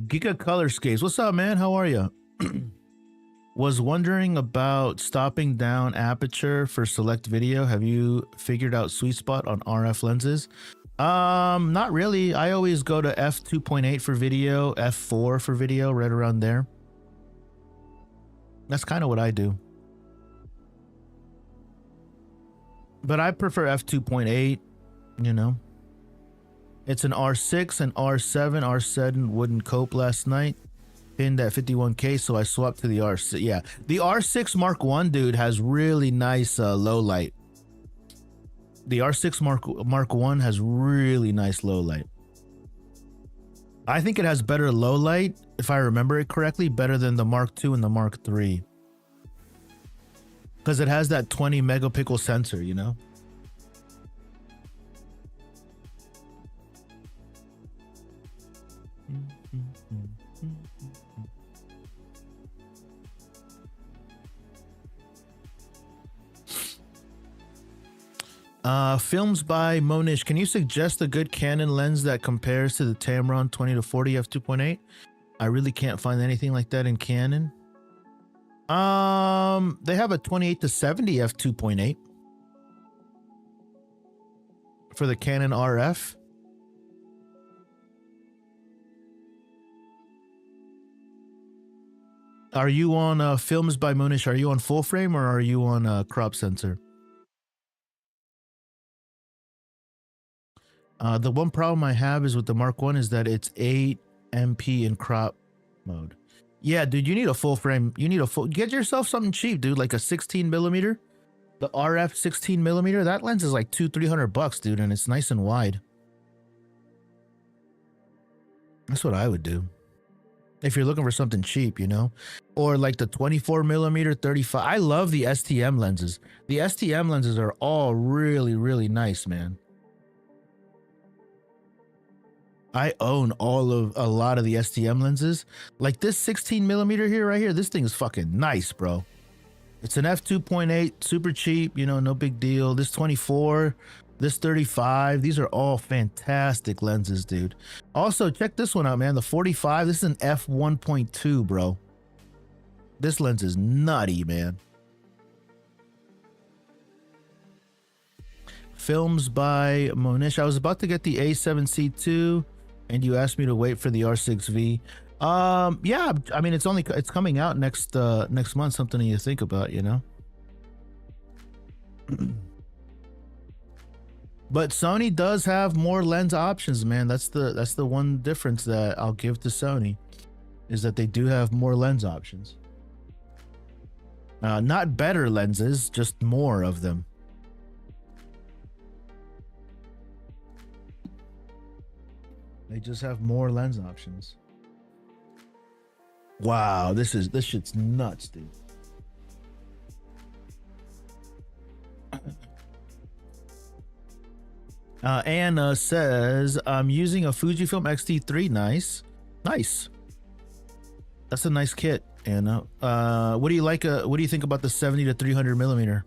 Giga Colorscapes. What's up, man? How are you? Was wondering about stopping down aperture for select video. Have you figured out sweet spot on RF lenses? Not really. I always go to f2.8 for video, f4 for video, right around there. That's kind of what I do. But I prefer f2.8, you know. It's an R6 and R7. R7 wouldn't cope last night. Pinned at 51K, so I swapped to the R6. Yeah, the R6 Mark 1, dude, has really nice low light. The R6 Mark 1 has really nice low light. I think it has better low light, if I remember it correctly, better than the Mark 2 and the Mark 3. Because it has that 20 megapixel sensor, you know? Films by Monish. Can you suggest a good Canon lens that compares to the Tamron 20 to 40 f2.8? I really can't find anything like that in Canon. They have a 28 to 70 f2.8 for the Canon RF. Are you on Films by Monish? Are you on full frame or are you on crop sensor? The one problem I have is with the Mark 1 is that it's 8 MP in crop mode. Yeah, dude, you need a full frame. You need a full, get yourself something cheap, dude, like a 16 millimeter. The RF 16 millimeter, that lens is like $200-300, dude, and it's nice and wide. That's what I would do. If you're looking for something cheap, you know, or like the 24 millimeter 35. I love the STM lenses. The STM lenses are all really, really nice, man. I own a lot of the STM lenses. Like this 16 millimeter here, right here. This thing is fucking nice, bro. It's an f2.8, super cheap, you know, no big deal. This 24, this 35, these are all fantastic lenses, dude. Also, check this one out, man. The 45, this is an f1.2, bro. This lens is nutty, man. Films by Monish. I was about to get the A7C2. And you asked me to wait for the R6V. Yeah, I mean, it's coming out next month. Something to think about, you know. But Sony does have more lens options, man. That's the one difference that I'll give to Sony, is that they do have more lens options. Not better lenses, just more of them. They just have more lens options. Wow, this shit's nuts, dude. Anna says, I'm using a Fujifilm X-T3. Nice. Nice. That's a nice kit, Anna. What do you like? What do you think about the 70 to 300 millimeter?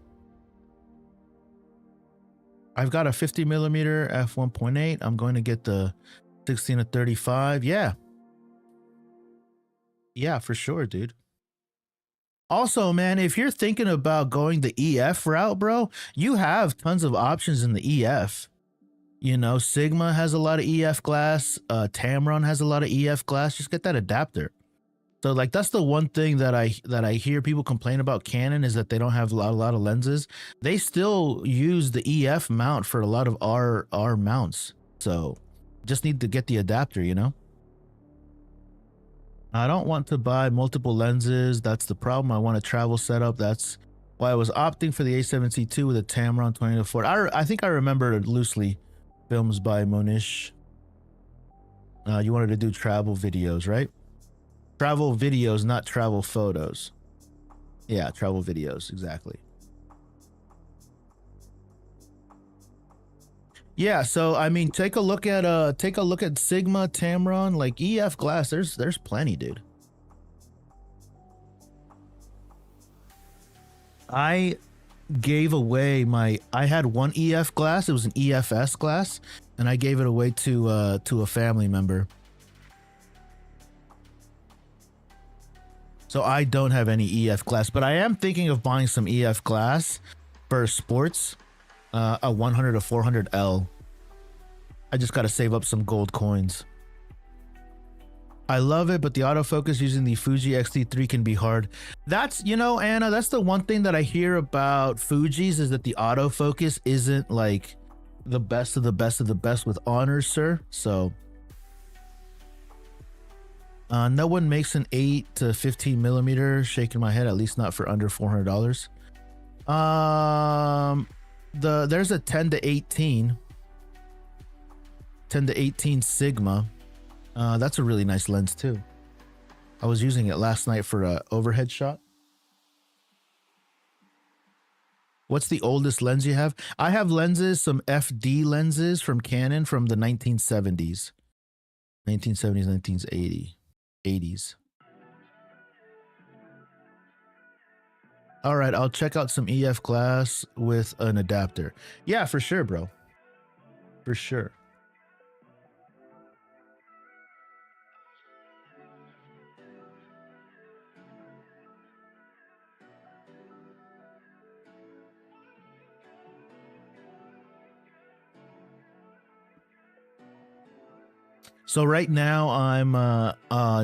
I've got a 50 millimeter f1.8. I'm going to get the 16 to 35. Yeah. Yeah, for sure, dude. Also, man, if you're thinking about going the EF route, bro, you have tons of options in the EF. You know, Sigma has a lot of EF glass. Tamron has a lot of EF glass. Just get that adapter. So like that's the one thing that I hear people complain about Canon is that they don't have a lot of lenses. They still use the EF mount for a lot of R mounts. So just need to get the adapter, you know? I don't want to buy multiple lenses. That's the problem. I want a travel setup. That's why I was opting for the A7C II with a Tamron 20 to 40. I think I remember loosely films by Monish. You wanted to do travel videos, right? Travel videos, not travel photos. Yeah, travel videos, exactly. Yeah, so I mean, take a look at Sigma, Tamron, like EF glass. There's plenty, dude. I gave away I had one EF glass. It was an EFS glass, and I gave it away to a family member. So I don't have any EF glass, but I am thinking of buying some EF glass for sports, a 100 to 400L. I just got to save up some gold coins. I love it, but the autofocus using the Fuji X-T3 can be hard. That's, you know, Anna, that's the one thing that I hear about Fujis is that the autofocus isn't like the best of the best of the best with honors, sir. So no one makes an 8 to 15 millimeter. Shaking my head, at least not for under $400. There's a 10 to 18 Sigma. That's a really nice lens too. I was using it last night for a overhead shot. What's the oldest lens you have? I have lenses, some FD lenses from Canon from the 1970s, 1980s. All right, I'll check out some EF glass with an adapter. Yeah, for sure, bro. For sure. So right now I'm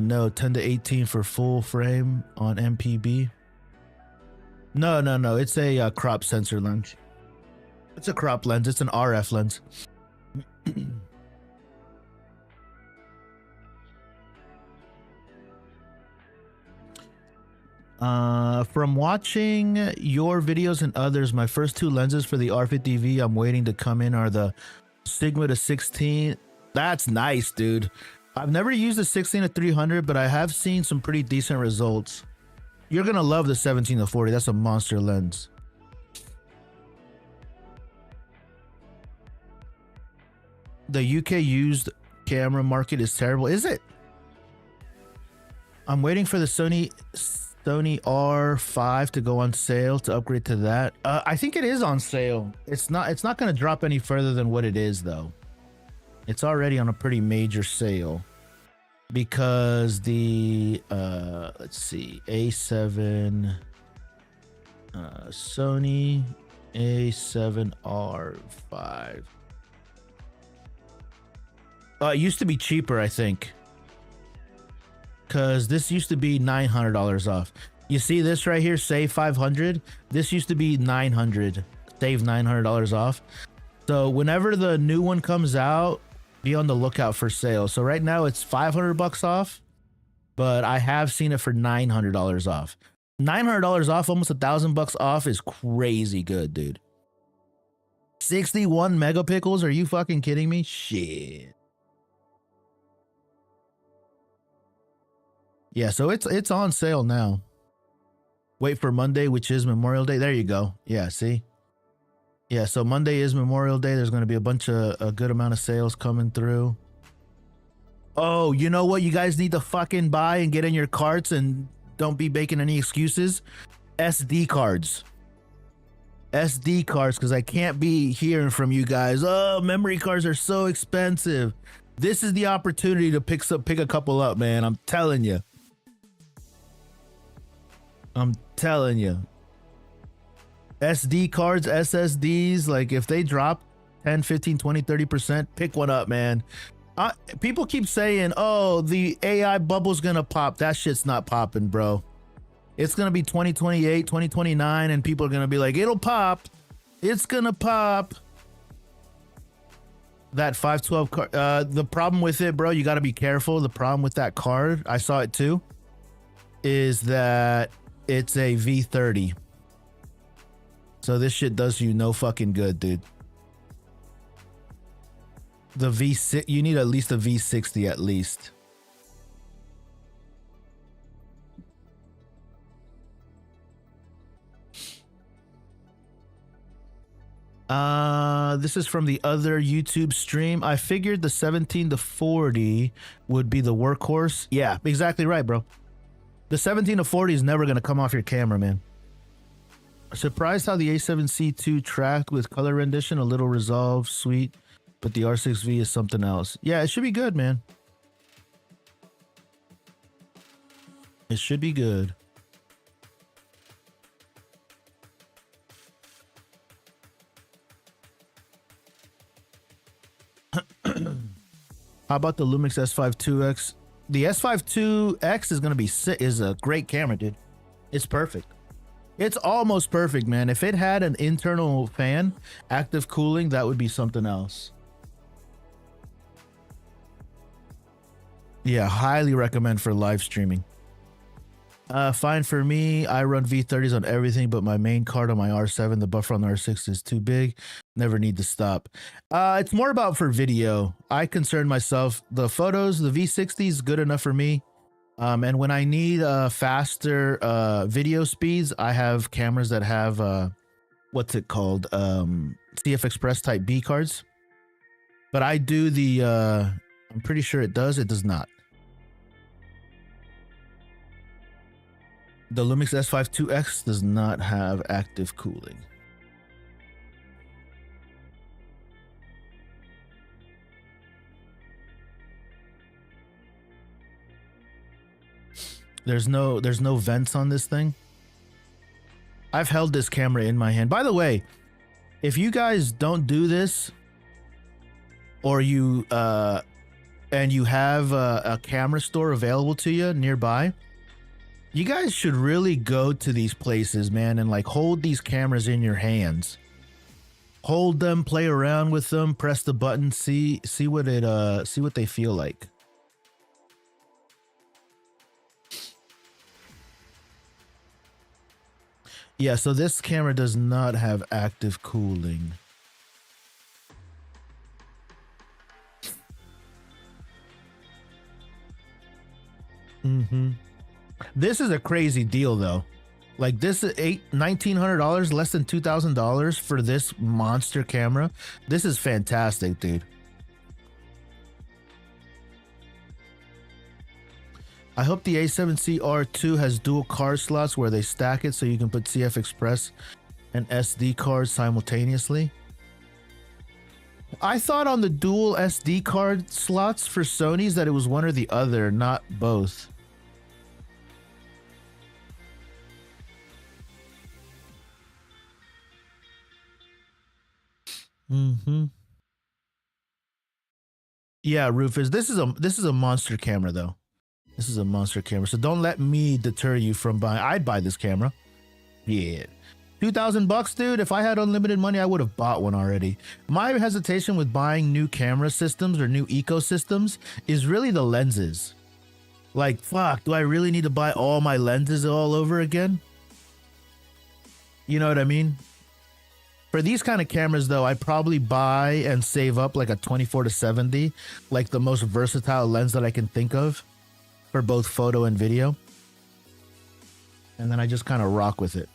no 10 to 18 for full frame on MPB. No, it's a crop sensor lens. It's a crop lens. It's an RF lens. From watching your videos and others, my first two lenses for the R50V I'm waiting to come in are the Sigma to 16. That's nice, dude. I've never used the 16 to 300, but I have seen some pretty decent results. You're gonna love the 17 to 40. That's a monster lens. The UK used camera market is terrible. Is it? I'm waiting for the Sony R5 to go on sale to upgrade to that. I think it is on sale. It's not going to drop any further than what it is though. It's already on a pretty major sale because the let's see, A7 Sony A7R5. It used to be cheaper, I think. Because this used to be $900 off. You see this right here, save 500. This used to be 900, save $900 off. So whenever the new one comes out, be on the lookout for sales. So right now it's 500 bucks off, but I have seen it for $900 off. $900 off, almost $1,000 off is crazy good, dude. 61 megapixels? Are you fucking kidding me? Shit. Yeah, so it's on sale now. Wait for Monday, which is Memorial Day. There you go. Yeah, see? Yeah, so Monday is Memorial Day. There's going to be a good amount of sales coming through. Oh, you know what you guys need to fucking buy and get in your carts and don't be making any excuses? SD cards. SD cards, because I can't be hearing from you guys, oh, memory cards are so expensive. This is the opportunity to pick a couple up, man. I'm telling you. I'm telling you. SD cards, SSDs, like if they drop 10, 15, 20, 30%, pick one up, man. People keep saying, oh, the AI bubble's gonna pop. That shit's not popping, bro. It's gonna be 2028, 2029, and people are gonna be like, it'll pop. It's gonna pop. That 512 card. The problem with it, bro, you gotta be careful. The problem with that card, I saw it too, is that it's a V30. So this shit does you no fucking good, dude. The V6, you need at least a V60 at least. This is from the other YouTube stream. I figured the 17 to 40 would be the workhorse. Yeah, exactly right, bro. The 17 to 40 is never gonna come off your camera, man. Surprised how the A7C2 tracked with color rendition, a little resolve, sweet, but the R6V is something else. Yeah, it should be good, man. It should be good. How about the Lumix S5 2X? The S5 2X is gonna be is a great camera, dude. It's perfect. It's almost perfect, man. If it had an internal fan, active cooling, that would be something else. Yeah, highly recommend for live streaming. Fine for me. I run V30s on everything, but my main card on my R7, the buffer on the R6 is too big. Never need to stop. It's more about for video. I concern myself. The photos, the V60 is good enough for me. And when I need faster video speeds, I have cameras that have what's it called? CF Express Type B cards. But I do the I'm pretty sure it does. It does not. The Lumix S5 2X does not have active cooling. There's no vents on this thing. I've held this camera in my hand. By the way, if you guys don't do this, or you and you have a camera store available to you nearby, you guys should really go to these places, man, and like hold these cameras in your hands. Hold them, play around with them, press the button, see what they feel like. Yeah, so this camera does not have active cooling. This is a crazy deal though. Like this is $1,900, less than $2,000 for this monster camera. This is fantastic, dude. I hope the A7C R2 has dual card slots where they stack it so you can put CF Express and SD cards simultaneously. I thought on the dual SD card slots for Sony's that it was one or the other, not both. Yeah, Rufus, this is a monster camera though. This is a monster camera, so don't let me deter you from buying. I'd buy this camera. Yeah. $2,000, dude. If I had unlimited money, I would have bought one already. My hesitation with buying new camera systems or new ecosystems is really the lenses. Like, fuck, do I really need to buy all my lenses all over again? You know what I mean? For these kind of cameras, though, I'd probably buy and save up like a 24-70, like the most versatile lens that I can think of for both photo and video. And then I just kind of rock with it.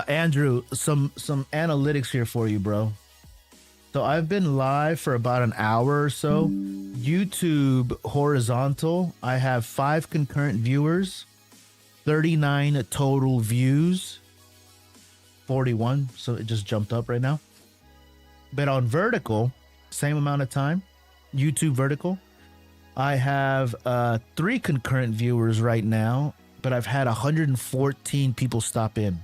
Andrew, some analytics here for you, bro. So I've been live for about an hour or so. YouTube horizontal, I have 5 concurrent viewers, 39 total views, 41. So it just jumped up right now. But on vertical, same amount of time, YouTube vertical, I have 3 concurrent viewers right now, but I've had 114 people stop in.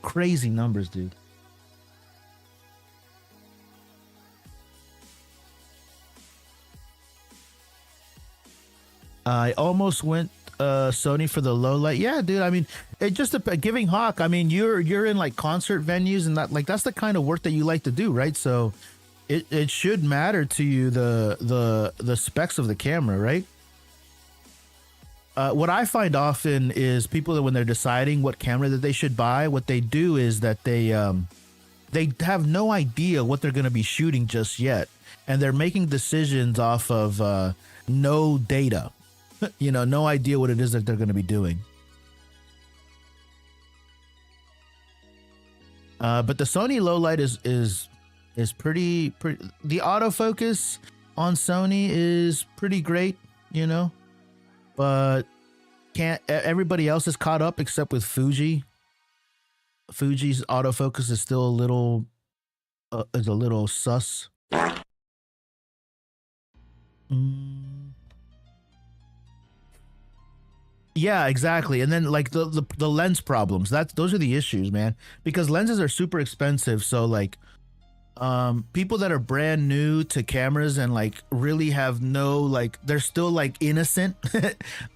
Crazy numbers, dude. I almost went Sony for the low light. Yeah, dude. I mean, it just giving Hawk. I mean, you're in like concert venues and that, like, that's the kind of work that you like to do, right? So it should matter to you the specs of the camera, right? What I find often is people that when they're deciding what camera that they should buy, what they do is that they have no idea what they're going to be shooting just yet, and they're making decisions off of no data. You know, no idea what it is that they're going to be doing. But the Sony low light is pretty. The autofocus on Sony is pretty great, you know, but everybody else is caught up except with Fuji. Fuji's autofocus is still a little sus. Yeah, exactly. And then like the lens problems, those are the issues, man, because lenses are super expensive. So like people that are brand new to cameras and like really have no, like, they're still like innocent.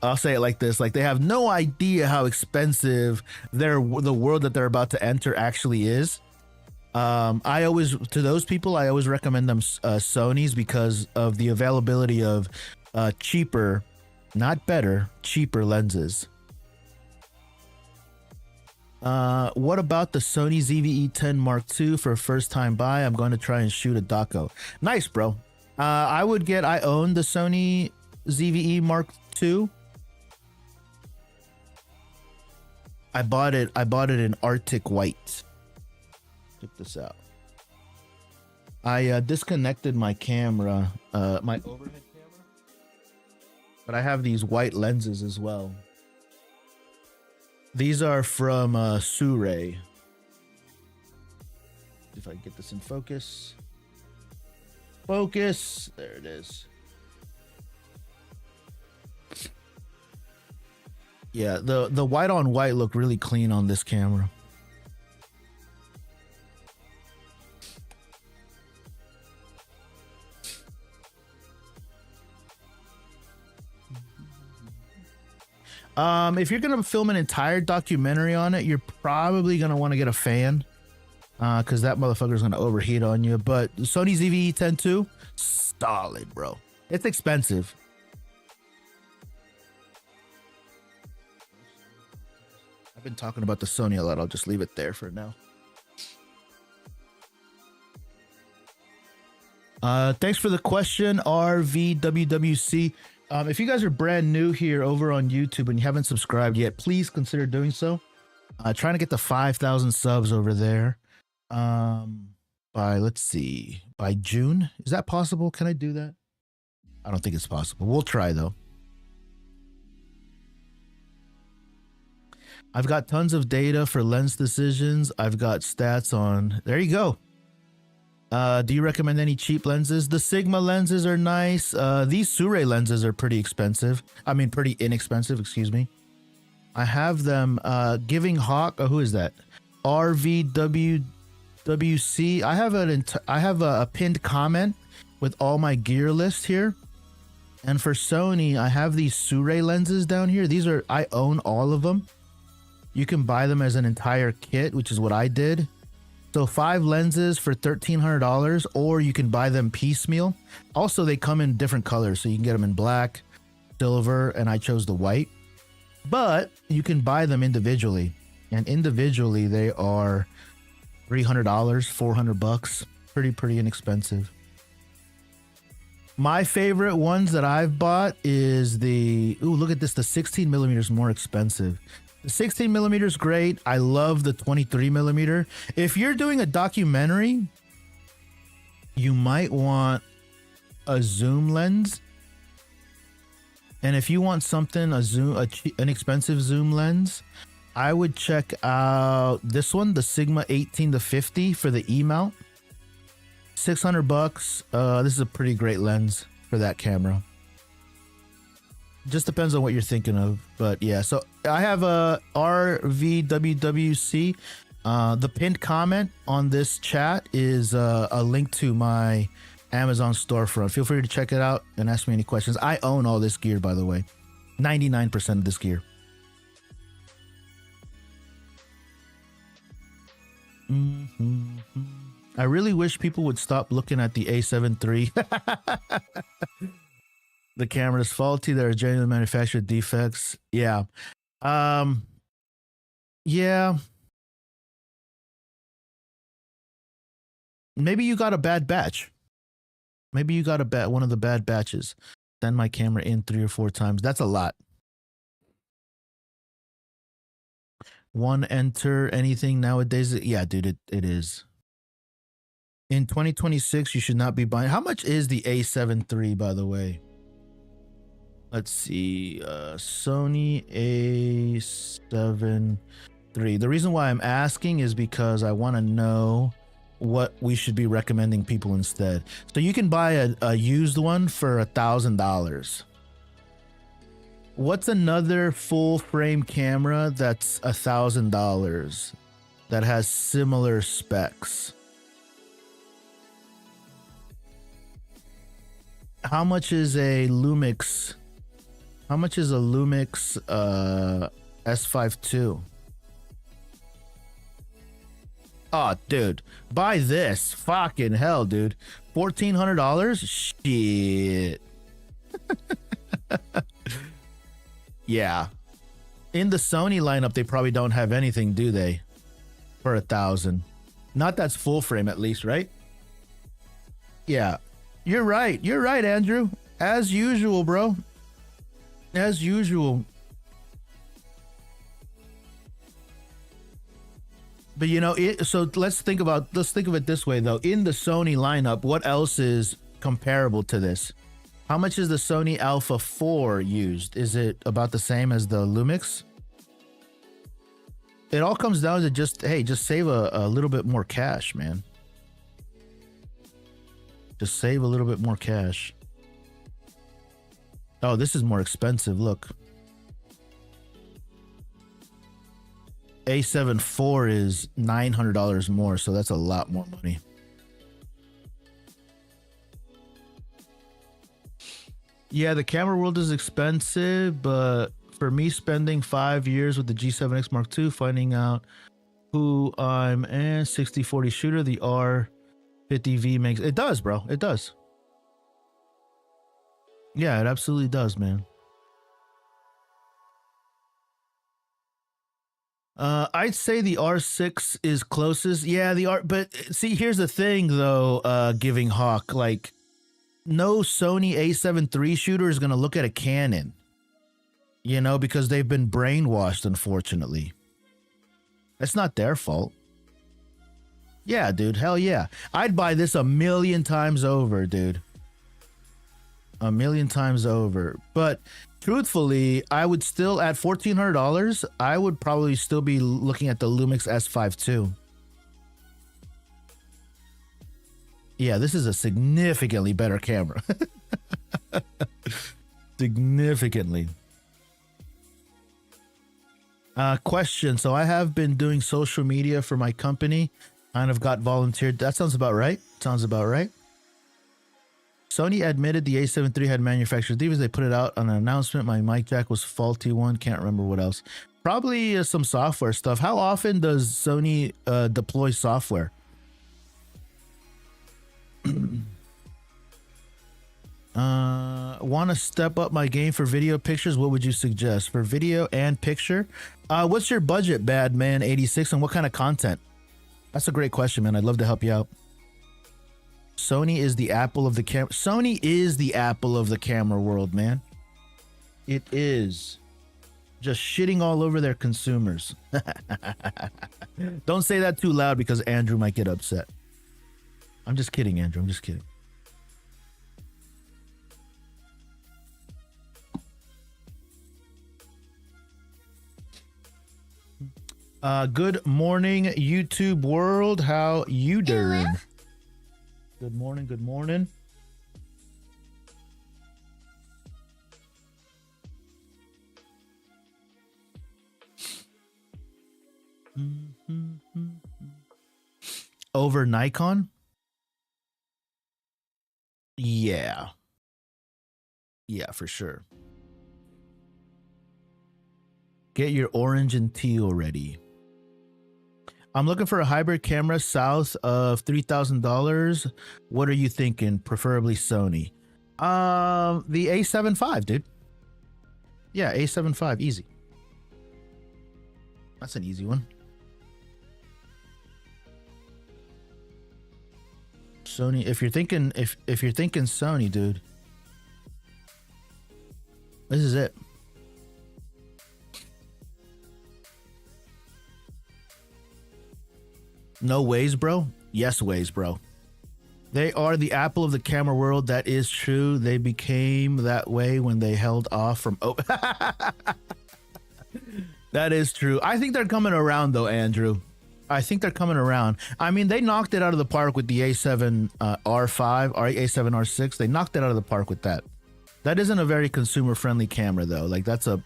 I'll say it like this, like they have no idea how expensive the world that they're about to enter actually is. To those people, I always recommend them Sonys because of the availability of cheaper, not better, cheaper lenses. What about the Sony ZV-E10 Mark II for a first time buy? I'm going to try and shoot a doco. Nice, bro. I own the Sony ZV-E Mark II. I bought it in Arctic White. Check this out. I disconnected my camera, my overhead camera, but I have these white lenses as well. These are from Suray. If I get this in focus. Focus. There it is. Yeah, the white on white look really clean on this camera. If you're gonna film an entire documentary on it, you're probably gonna want to get a fan, because that motherfucker's gonna overheat on you. But Sony ZV-E10 II, solid, bro. It's expensive. I've been talking about the Sony a lot. I'll just leave it there for now. Thanks for the question, RVWWC. If you guys are brand new here over on YouTube and you haven't subscribed yet, please consider doing so. Trying to get the 5,000 subs over there. Let's see, by June. Is that possible? Can I do that? I don't think it's possible. We'll try though. I've got tons of data for lens decisions. I've got stats on, there you go. Do you recommend any cheap lenses? The Sigma lenses are nice. These Suray lenses are pretty expensive. I mean, pretty inexpensive, excuse me. I have them, Giving Hawk. Who is that? RVWWC. I have a pinned comment with all my gear list here. And for Sony, I have these Suray lenses down here. I own all of them. You can buy them as an entire kit, which is what I did. So 5 lenses for $1,300, or you can buy them piecemeal. Also, they come in different colors, so you can get them in black, silver, and I chose the white. But you can buy them individually, and individually they are $300, $400. Pretty inexpensive. My favorite ones that I've bought is the, ooh, look at this, the 16 millimeters more expensive. The 16 millimeter is great. I love the 23 millimeter. If you're doing a documentary, you might want a zoom lens. And if you want something, an expensive zoom lens, I would check out this one, the Sigma 18 to 50 for the E mount. $600. This is a pretty great lens for that camera. Just depends on what you're thinking of, but yeah. So I have a RVWWC. The pinned comment on this chat is a link to my Amazon storefront. Feel free to check it out and ask me any questions. I own all this gear, by the way. 99% of this gear. I really wish people would stop looking at the A7 III. The camera is faulty. There are genuine manufactured defects. Yeah. Yeah. Maybe you got a bad batch. Maybe you got one of the bad batches. Send my camera in 3 or 4 times. That's a lot. One enter anything nowadays. Yeah, dude, it is. In 2026, you should not be buying. How much is the A7 III, by the way? Let's see. Sony A7 III. The reason why I'm asking is because I want to know what we should be recommending people instead. So you can buy a used one for $1,000. What's another full frame camera that's $1,000 that has similar specs? How much is a Lumix? How much is a Lumix S5 II? Oh, dude, buy this. Fucking hell, dude. $1,400? Shit. Yeah. In the Sony lineup, they probably don't have anything, do they? For $1,000. Not that's full frame, at least, right? Yeah. You're right. You're right, Andrew. As usual, bro. As usual. But you know, so let's think of it this way though. In the Sony lineup, what else is comparable to this? How much is the Sony Alpha 4 used? Is it about the same as the Lumix? It all comes down to just save a little bit more cash, man. Just save a little bit more cash. Oh, this is more expensive. Look. A7 IV is $900 more, so that's a lot more money. Yeah, the camera world is expensive, but for me spending 5 years with the G7X Mark II, finding out who I'm a 60/40 shooter, the R50V makes it does, bro. It does. Yeah, it absolutely does, man. I'd say the R6 is closest. Yeah, but see, here's the thing though, Giving Hawk, like no Sony A7 III shooter is going to look at a Canon, you know, because they've been brainwashed, unfortunately. That's not their fault. Yeah, dude, hell yeah. I'd buy this 1,000,000 times over, dude. 1,000,000 times over. But truthfully, I would still, at $1,400, I would probably still be looking at the Lumix S5 II. Yeah, this is a significantly better camera. Significantly. Question. So I have been doing social media for my company. Kind of got volunteered. That sounds about right. Sounds about right. Sony admitted the A7 III had manufactured defects. They put it out on an announcement. My mic jack was faulty one. Can't remember what else. Probably some software stuff. How often does Sony deploy software? Want to step up my game for video pictures? What would you suggest for video and picture? What's your budget, Badman 86, and what kind of content? That's a great question, man. I'd love to help you out. Sony is the Apple of the camera. Sony is the Apple of the camera world, man. It is. Just shitting all over their consumers. Don't say that too loud because Andrew might get upset. I'm just kidding, Andrew. I'm just kidding. Good morning, YouTube world. How you doing? Good morning. Good morning. Over Nikon? Yeah. Yeah, for sure. Get your orange and teal ready. I'm looking for a hybrid camera south of $3,000. What are you thinking? Preferably Sony. The A7 IV, dude. Yeah, A7 V, easy. That's an easy one. Sony, if you're thinking if you're thinking Sony, dude, this is it. No ways, bro. Yes ways, bro. They are the apple of the camera world. That is true. They became that way when they held off from That is true. I think they're coming around though, Andrew. I think they're coming around. I mean, they knocked it out of the park with the A7 R5 or A7 R6. They knocked it out of the park with that. That isn't a very consumer-friendly camera though. Like that's a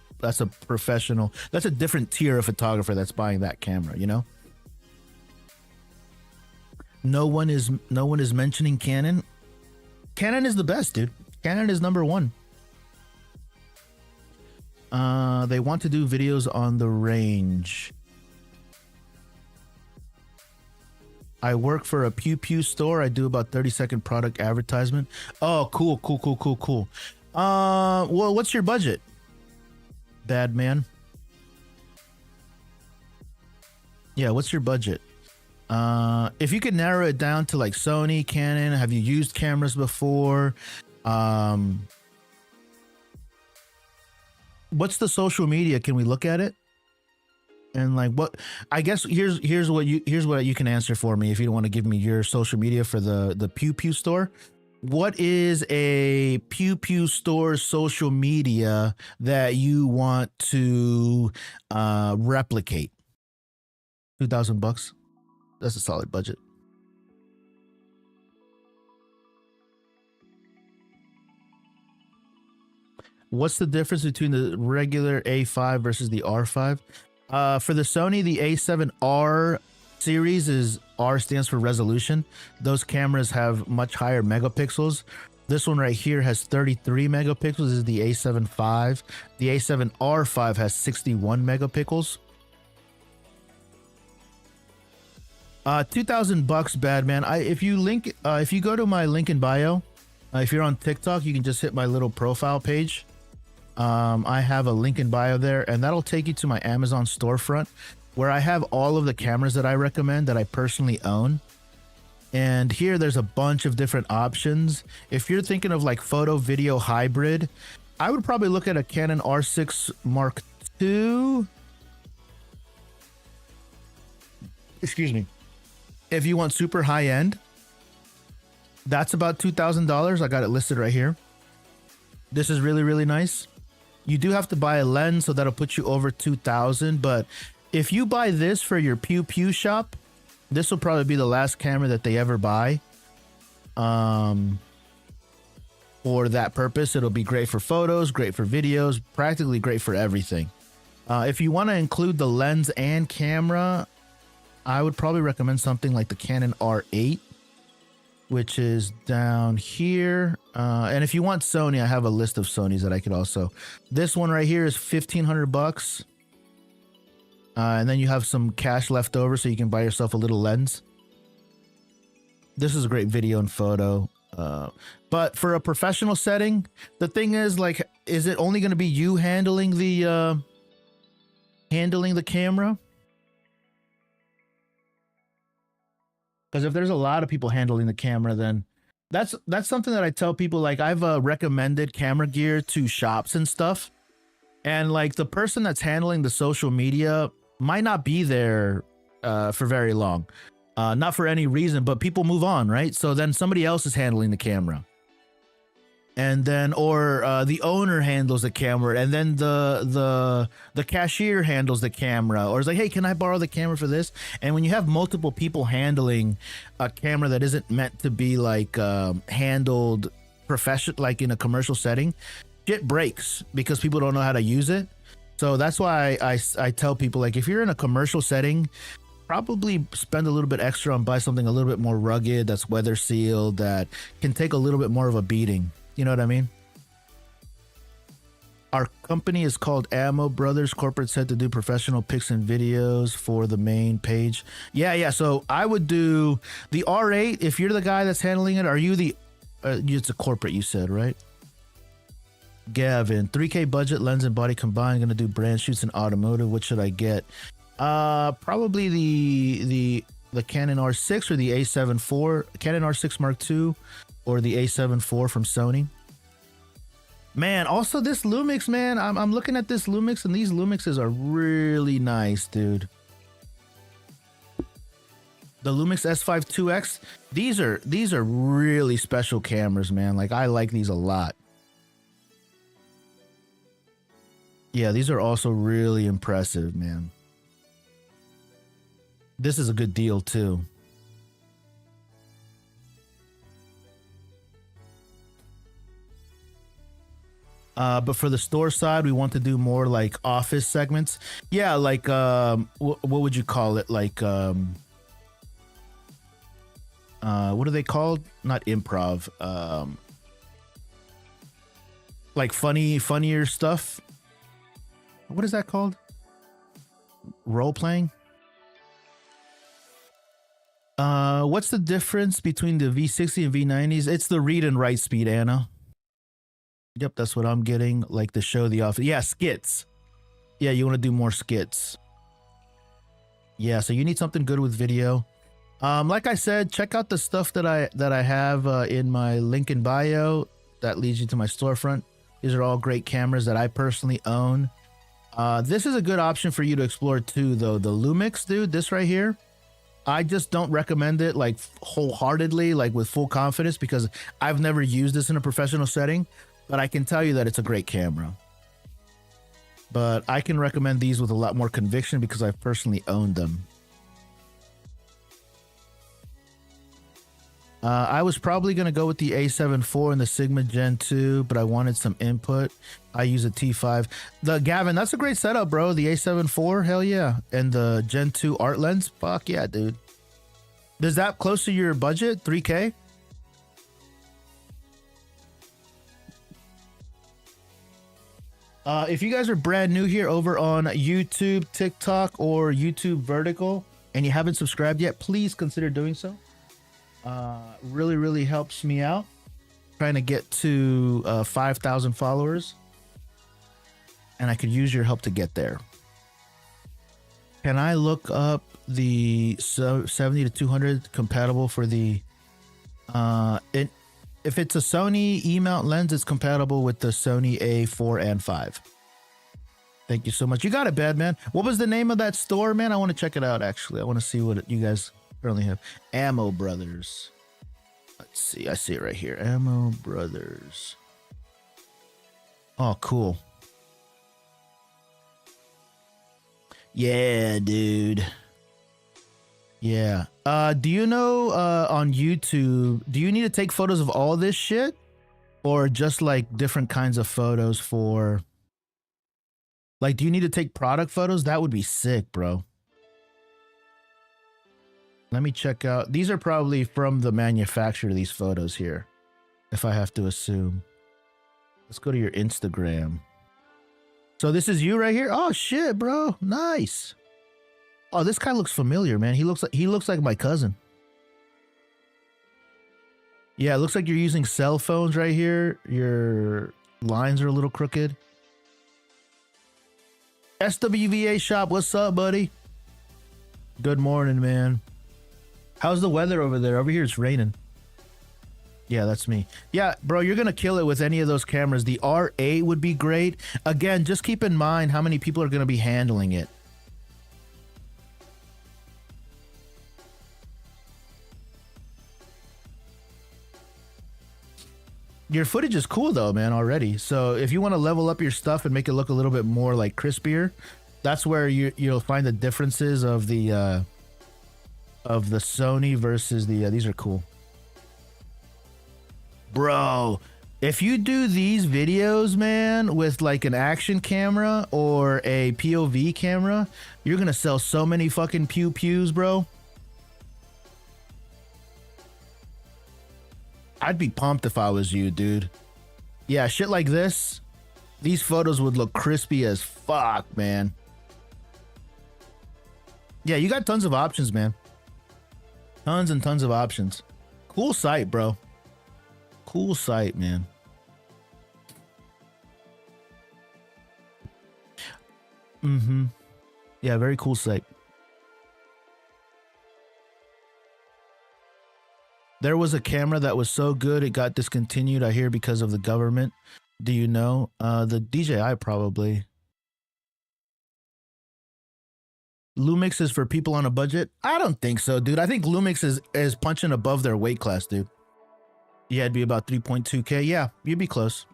professional. That's a different tier of photographer that's buying that camera, you know? No one is mentioning Canon. Canon is the best, dude. Canon is number one. They want to do videos on the range. I work for a Pew Pew store. I do about 30-second product advertisement. Oh, cool. Well, what's your budget? Bad man. Yeah, what's your budget? If you could narrow it down to like Sony, Canon, have you used cameras before? What's the social media? Can we look at it? And like what? I guess here's what you can answer for me if you don't want to give me your social media for the Pew Pew store. What is a Pew Pew store social media that you want to replicate? $2,000. That's a solid budget. What's the difference between the regular A5 versus the R5? For the Sony, the A7R series is R stands for resolution. Those cameras have much higher megapixels. This one right here has 33 megapixels. This is the A7 V. The A7R5 has 61 megapixels. $2,000, bad man. If you go to my link in bio, if you're on TikTok, you can just hit my little profile page. I have a link in bio there, and that'll take you to my Amazon storefront where I have all of the cameras that I recommend that I personally own. And here there's a bunch of different options. If you're thinking of like photo video hybrid, I would probably look at a Canon R6 Mark II. Excuse me. If you want super high end, that's about $2,000. I got it listed right here. This is really, really nice. You do have to buy a lens, so that'll put you over 2,000. But if you buy this for your Pew Pew shop, this will probably be the last camera that they ever buy. For that purpose, it'll be great for photos, great for videos, practically great for everything. If you want to include the lens and camera, I would probably recommend something like the Canon R8, which is down here. And if you want Sony, I have a list of Sonys that I could also. This one right here is $1,500. And then you have some cash left over so you can buy yourself a little lens. This is a great video and photo. But for a professional setting, the thing is, like, is it only going to be you handling the camera? Because if there's a lot of people handling the camera, then that's something that I tell people. Like, I've recommended camera gear to shops and stuff, And like the person that's handling the social media might not be there for very long. Not for any reason, but people move on, right? So then somebody else is handling the camera. And then, or the owner handles the camera, and then the cashier handles the camera, or it's like, hey, can I borrow the camera for this? And when you have multiple people handling a camera that isn't meant to be like handled professional, like in a commercial setting, shit breaks because people don't know how to use it. So that's why I tell people, like, if you're in a commercial setting, probably spend a little bit extra and buy something a little bit more rugged, that's weather sealed, that can take a little bit more of a beating. You know what I mean? Our company is called Ammo Brothers. Corporate said to do professional pics and videos for the main page. Yeah. So I would do the R8. If you're the guy that's handling it, are you the, it's a corporate, you said, right? Gavin, 3K budget, lens and body combined. Going to do brand shoots in automotive. What should I get? Probably the Canon R6 or the A7 IV, Canon R6 Mark II, or the A7 IV from Sony. Man, also this Lumix, man, I'm looking at this Lumix, and these Lumixes are really nice, dude. The Lumix S5 2X, these are really special cameras, man. Like, I like these a lot. Yeah, these are also really impressive, man. This is a good deal too. But for the store side, we want to do more like office segments. Yeah, like what would you call it? Like what are they called? Not improv. Like funnier stuff. What is that called? Role playing. What's the difference between the V60 and V90s? It's the read and write speed, Anna. Yep, that's what I'm getting. Like the show, the office. Yeah, skits. Yeah, you want to do more skits. Yeah, so you need something good with video. Like I said, check out the stuff that I have in my link in bio that leads you to my storefront. These are all great cameras that I personally own. This is a good option for you to explore too, though. The Lumix, dude, this right here. I just don't recommend it like wholeheartedly, like with full confidence, because I've never used this in a professional setting, but I can tell you that it's a great camera. But I can recommend these with a lot more conviction because I've personally owned them. I was probably going to go with the A7 IV and the Sigma Gen 2, but I wanted some input. I use a T5. The Gavin, that's a great setup, bro. The A7 IV, hell yeah. And the Gen 2 art lens, fuck yeah, dude. Is that close to your budget? 3K? If you guys are brand new here over on YouTube, TikTok, or YouTube Vertical, and you haven't subscribed yet, please consider doing so. Really helps me out. Trying to get to 5,000 followers, and I could use your help to get there. Can I look up the 70 to 200 compatible for the if it's a Sony E-mount lens, it's compatible with the Sony A4 and 5. Thank you so much. You got it, bad man. What was the name of that store, man? I want to check it out, actually. I want to see what you guys currently have. Ammo Brothers. Let's see. I see it right here. Ammo Brothers. Oh, cool. Yeah, dude. Yeah. Do you know on YouTube, do you need to take photos of all this shit? Or just like different kinds of photos for... Like, do you need to take product photos? That would be sick, bro. Let me check out. These are probably from the manufacturer, these photos here, if I have to assume. Let's go to your Instagram. So this is you right here? Oh, shit, bro. Nice. Oh, this guy looks familiar, man. He looks like my cousin. Yeah, it looks like you're using cell phones right here. Your lines are a little crooked. SWVA shop, what's up, buddy? Good morning, man. How's the weather over there? Over here, it's raining. Yeah, that's me. Yeah, bro, you're gonna kill it with any of those cameras. The R8 would be great. Again, just keep in mind how many people are gonna be handling it. Your footage is cool though, man, already. So if you want to level up your stuff and make it look a little bit more like crispier, that's where you'll find the differences of the Sony versus the these are cool. Bro, if you do these videos, man, with like an action camera or a POV camera, you're gonna sell so many fucking pews, bro. I'd be pumped if I was you, dude. Yeah, shit like this, these photos would look crispy as fuck, man. Yeah, you got tons of options, man. Tons and tons of options. Cool site, bro. Cool site, man. Mm-hmm. Yeah, very cool site. There was a camera that was so good it got discontinued, I hear, because of the government. Do you know? The DJI probably. Lumix is for people on a budget? I don't think so, dude. I think Lumix is punching above their weight class, dude. Yeah, it'd be about 3.2K. Yeah, you'd be close.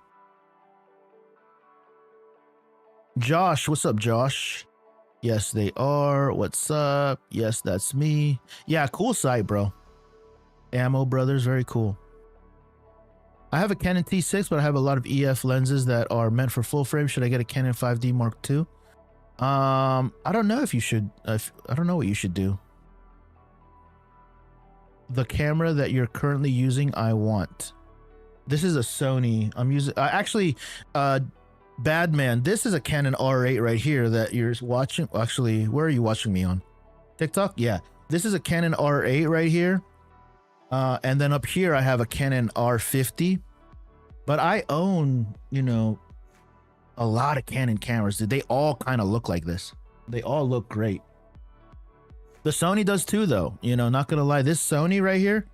Josh, what's up, Josh? Yes, they are. What's up? Yes, that's me. Yeah, cool site, bro. Ammo Brothers, very cool. I have a Canon T6, but I have a lot of EF lenses that are meant for full frame. Should I get a Canon 5D Mark II? I don't know if you should. I don't know what you should do. The camera that you're currently using, I want. This is a Sony. I'm using actually, bad man. This is a Canon R8 right here that you're watching. Actually, where are you watching me on? TikTok? Yeah, this is a Canon R8 right here. And then up here I have a Canon R50, but I own, you know, a lot of Canon cameras. They all kind of look like this. They all look great. The Sony does too, though. You know, not gonna lie, this Sony right here,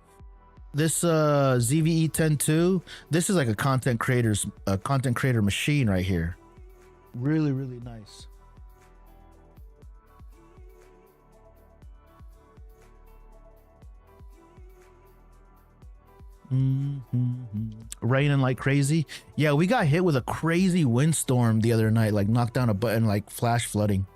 this ZV-E10 II, this is like a content creator machine right here. Really, really nice. Raining like crazy. Yeah, we got hit with a crazy windstorm the other night, like knocked down a button, like flash flooding.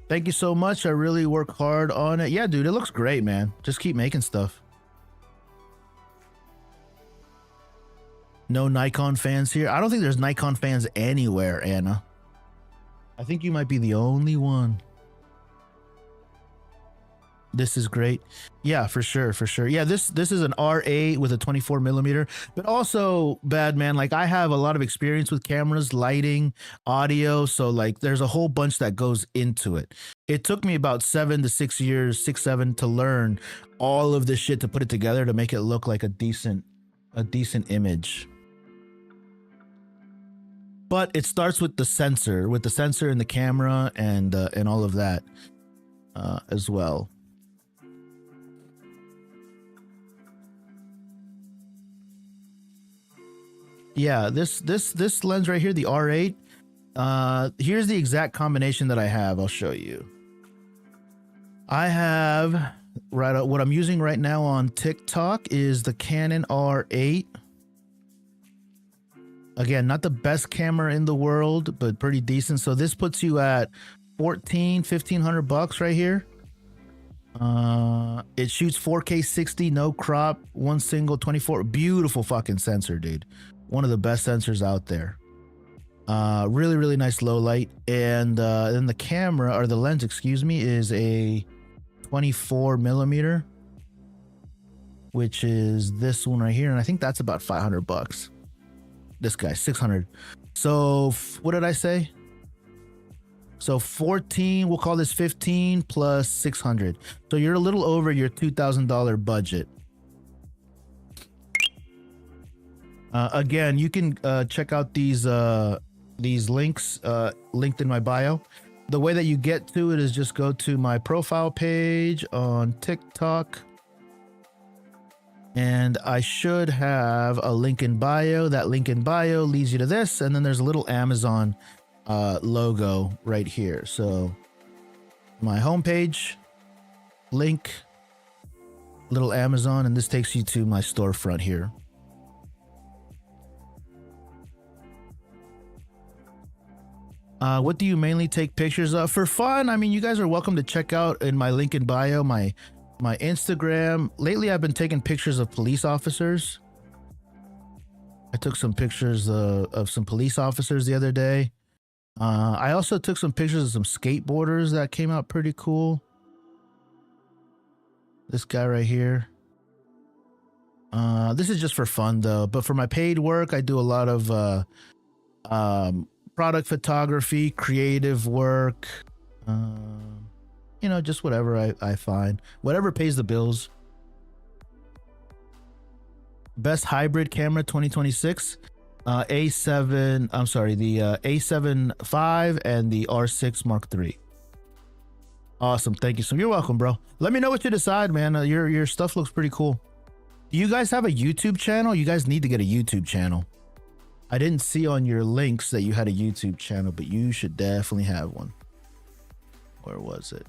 Thank you so much. I really work hard on it. Yeah, dude, it looks great, man. Just keep making stuff. No Nikon fans here. I don't think there's Nikon fans anywhere, Anna. I think you might be the only one. This is great. Yeah, for sure, for sure. Yeah, this is an R8 with a 24mm, but also, bad man, like I have a lot of experience with cameras, lighting, audio, so like there's a whole bunch that goes into it. It took me about 7 to 6 years, 6, 7 to learn all of this shit to put it together to make it look like a decent image. But it starts with the sensor, and the camera and all of that as well. Yeah, this lens right here, the R8, here's the exact combination that I have. I'll show you. I have what I'm using right now on TikTok is the Canon R8. Again, not the best camera in the world, but pretty decent. So this puts you at $1,500 right here. It shoots 4K 60, no crop, one single 24. Beautiful fucking sensor, dude. One of the best sensors out there. Really, really nice low light. And then the camera, or the lens, excuse me, is a 24mm, which is this one right here. And I think that's about $500. This guy, 600. So what did I say? So 14, we'll call this 15 plus 600. So you're a little over your $2,000 budget. Again, you can check out these links linked in my bio. The way that you get to it is just go to my profile page on TikTok. And I should have a link in bio. That link in bio leads you to this. And then there's a little Amazon logo right here. So my homepage, link, little Amazon, and this takes you to my storefront here. What do you mainly take pictures of? For fun, I mean, you guys are welcome to check out in my link in bio, my Instagram. Lately, I've been taking pictures of police officers. I took some pictures of some police officers the other day. I also took some pictures of some skateboarders that came out pretty cool. This guy right here. This is just for fun though, but for my paid work, I do a lot of product photography, creative work, you know, just whatever I find, whatever pays the bills. Best hybrid camera 2026, A7, I'm sorry, the A7 V and the R6 Mark III. Awesome, thank you. So you're welcome, bro. Let me know what you decide, man. Your stuff looks pretty cool. Do you guys have a YouTube channel? You guys need to get a YouTube channel. I didn't see on your links that you had a YouTube channel, but you should definitely have one. Where was it?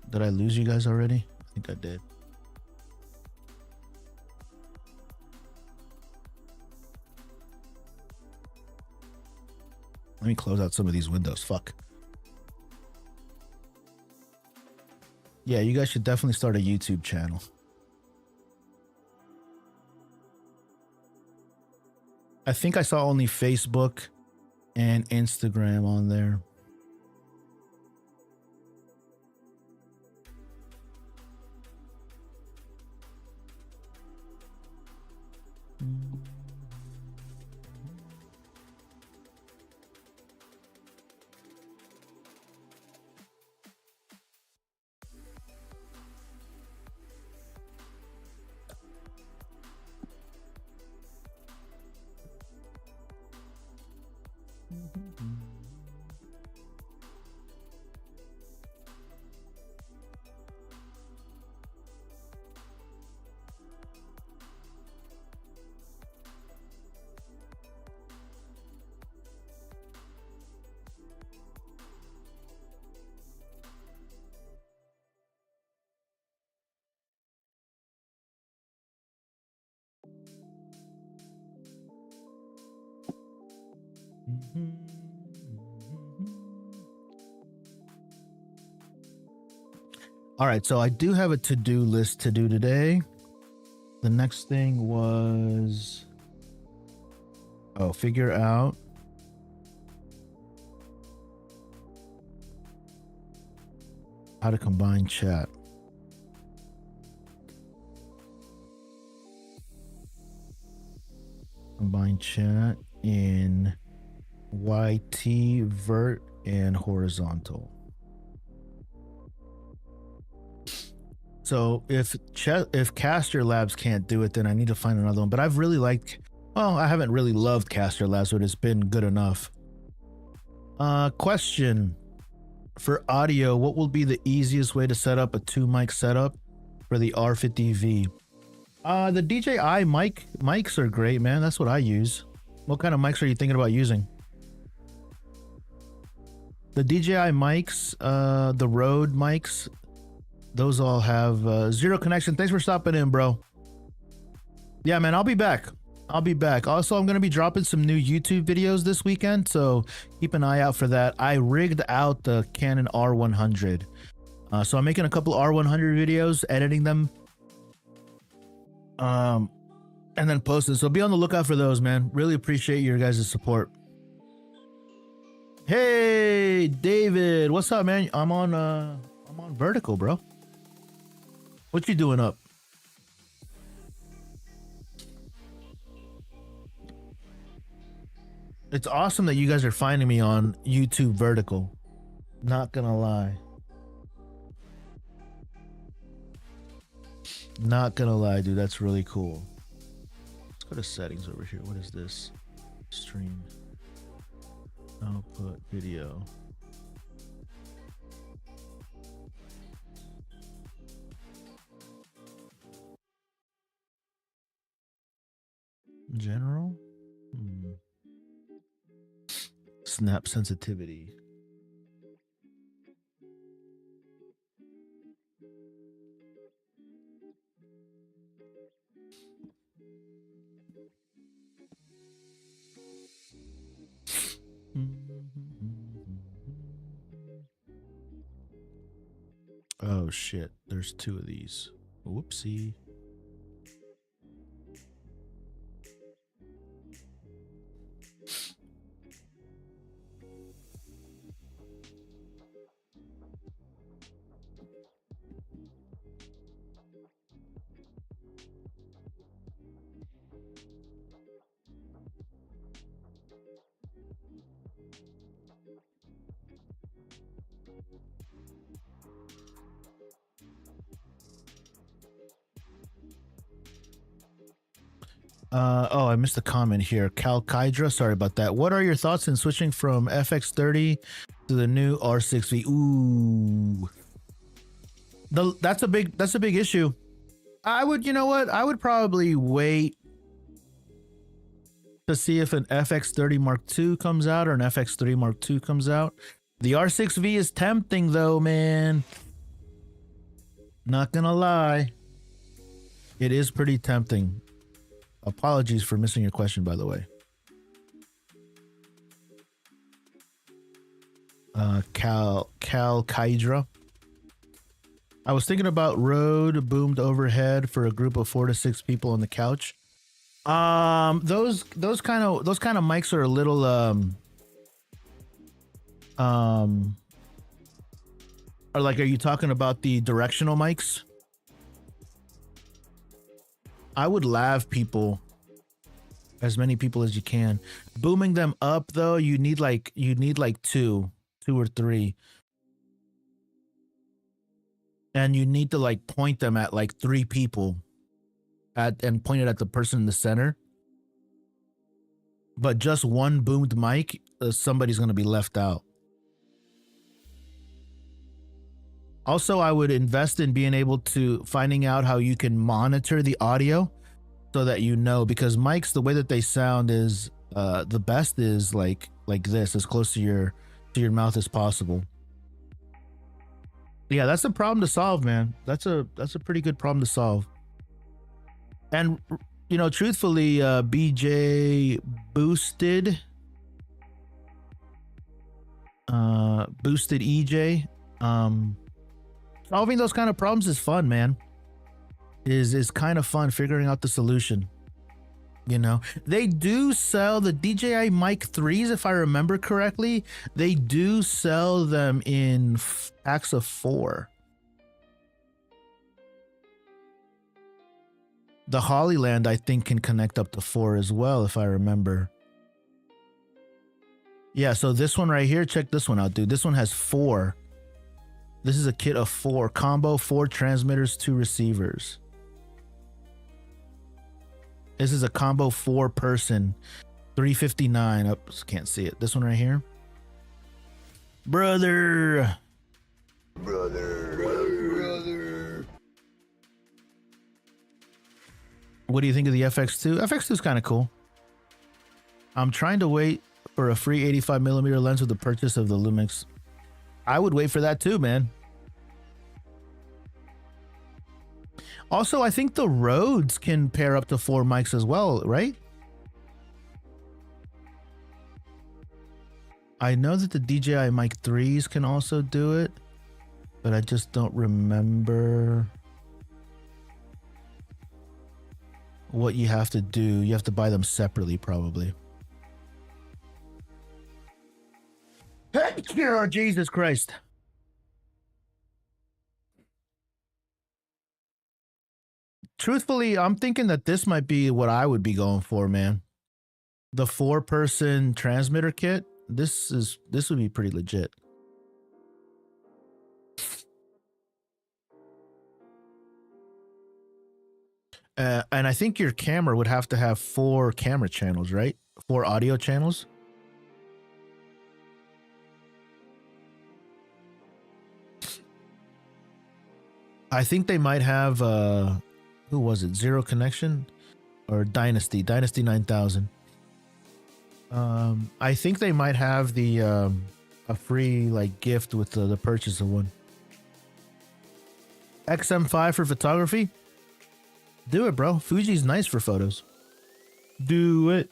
Did I lose you guys already? I think I did. Let me close out some of these windows. Fuck. Yeah, you guys should definitely start a YouTube channel. I think I saw only Facebook and Instagram on there. All right, so I do have a to-do list to do today. The next thing was, figure out how to combine chat. Combine chat in YT, vert, and horizontal. So if Caster Labs can't do it, then I need to find another one. But I've really liked, well, I haven't really loved Caster Labs, but it's been good enough. Question for audio: what will be the easiest way to set up a 2-mic setup for the R50V? The DJI mics are great, man. That's what I use. What kind of mics are you thinking about using? The DJI mics, the Rode mics, those all have zero connection. Thanks for stopping in, bro. Yeah, man, I'll be back. Also, I'm going to be dropping some new YouTube videos this weekend, so keep an eye out for that. I rigged out the Canon R100. So I'm making a couple R100 videos, editing them, and then posting. So be on the lookout for those, man. Really appreciate your guys' support. Hey, David, what's up, man? I'm on vertical, bro. What you doing up? It's awesome that you guys are finding me on YouTube vertical. Not gonna lie. Not gonna lie, dude. That's really cool. Let's go to settings over here. What is this? Stream. Output video. General. Snap sensitivity. Oh shit, there's two of these. Whoopsie. Oh, I missed a comment here. Cal Kydra, sorry about that. What are your thoughts in switching from FX30 to the new R6V? Ooh, that's a big issue. I would, you know what? I would probably wait to see if an FX30 Mark II comes out or an FX3 Mark II comes out. The R6V is tempting though, man. Not gonna lie, it is pretty tempting. Apologies for missing your question, by the way. Cal Kydra. I was thinking about Rode boomed overhead for a group of 4 to 6 people on the couch. Those kind of mics are a little are like, are you talking about the directional mics? I would lav people, as many people as you can. Booming them up though, you need like two or three. And you need to like point them at like 3 people and point it at the person in the center. But just one boomed mic, somebody's going to be left out. Also, I would invest in being able to finding out how you can monitor the audio so that you know, because mics, the way that they sound is the best is like this, as close to your mouth as possible. Yeah, that's a problem to solve, man. That's a pretty good problem to solve. And you know, truthfully, BJ boosted EJ. Solving those kind of problems is fun, man. Is kind of fun figuring out the solution. You know, they do sell the DJI Mic 3s, if I remember correctly. They do sell them in packs of 4. The Hollyland, I think, can connect up to 4 as well, if I remember. Yeah, so this one right here, check this one out, dude. This one has 4. This is a kit of 4. Combo, 4 transmitters, 2 receivers. This is a combo 4-person, $359. Oops, can't see it. This one right here. Brother. What do you think of the FX2? FX2 is kind of cool. I'm trying to wait for a free 85mm lens with the purchase of the Lumix. I would wait for that too, man. Also, I think the Rhodes can pair up to 4 mics as well, right? I know that the DJI Mic 3s can also do it, but I just don't remember what you have to do. You have to buy them separately, probably. Oh, Jesus Christ. Truthfully, I'm thinking that this might be what I would be going for, man. The 4-person transmitter kit. This would be pretty legit. And I think your camera would have to have 4 camera channels, right? 4 audio channels. I think they might have who was it? Zero Connection or Dynasty 9000. I think they might have the a free like gift with the purchase of one. XM5 for photography? Do it, bro. Fuji's nice for photos. Do it.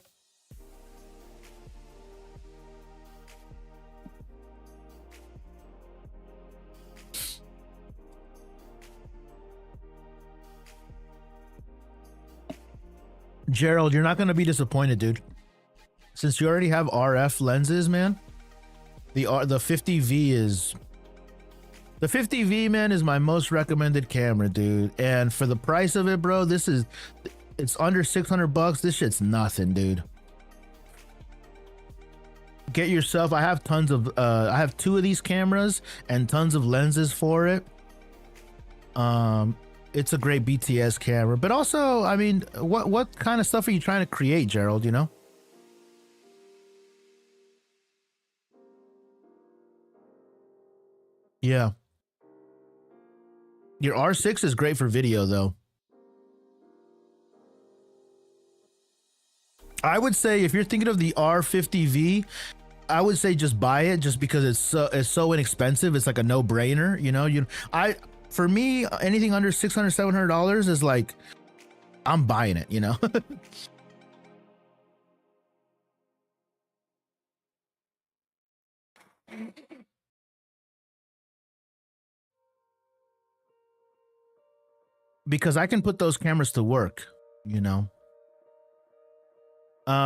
Gerald, you're not going to be disappointed, dude. Since you already have RF lenses, man, the 50V is... The 50V, man, is my most recommended camera, dude. And for the price of it, bro, it's under 600 bucks. This shit's nothing, dude. Get yourself, I have tons of, I have 2 of these cameras and tons of lenses for it. It's a great BTS camera, but also, I mean, what kind of stuff are you trying to create, Gerald, you know? Yeah. Your R6 is great for video, though. I would say if you're thinking of the R50V, I would say just buy it just because it's so inexpensive. It's like a no-brainer, you know? For me, anything under $600, $700 is like, I'm buying it, you know? Because I can put those cameras to work, you know?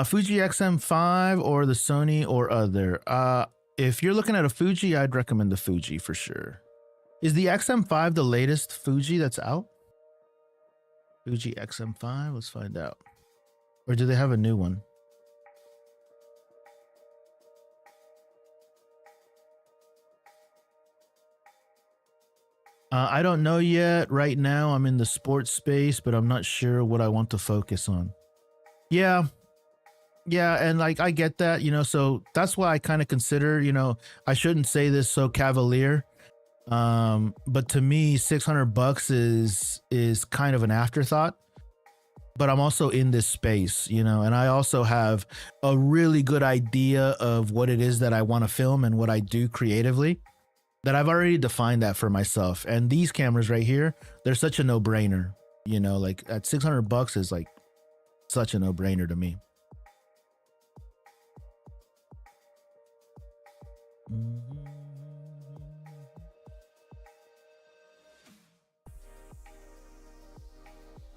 Fuji XM5 or the Sony or other. If you're looking at a Fuji, I'd recommend the Fuji for sure. Is the XM5 the latest Fuji that's out? Fuji XM5, let's find out. Or do they have a new one? I don't know yet. Right now, I'm in the sports space, but I'm not sure what I want to focus on. Yeah. Yeah, and like I get that, you know, so that's why I kind of consider, you know, I shouldn't say this so cavalier. But to me, 600 bucks is kind of an afterthought. But I'm also in this space, you know, and I also have a really good idea of what it is that I want to film and what I do creatively, that I've already defined that for myself. And these cameras right here, they're such a no-brainer, you know, like at 600 bucks is like such a no-brainer to me.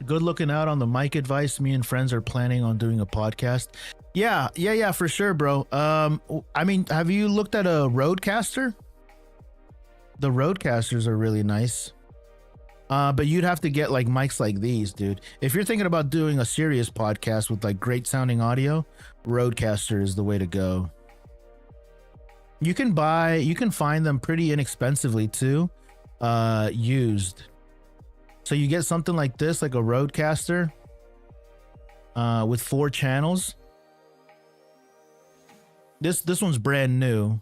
Good looking out on the mic advice. Me and friends are planning on doing a podcast. Yeah, for sure, bro. I mean, have you looked at a Rodecaster? The Rodecasters are really nice. But you'd have to get like mics like these, dude. If you're thinking about doing a serious podcast with like great sounding audio, Rodecaster is the way to go. You can find them pretty inexpensively too, used. So you get something like this, like a Rodecaster, with 4 channels. This one's brand new.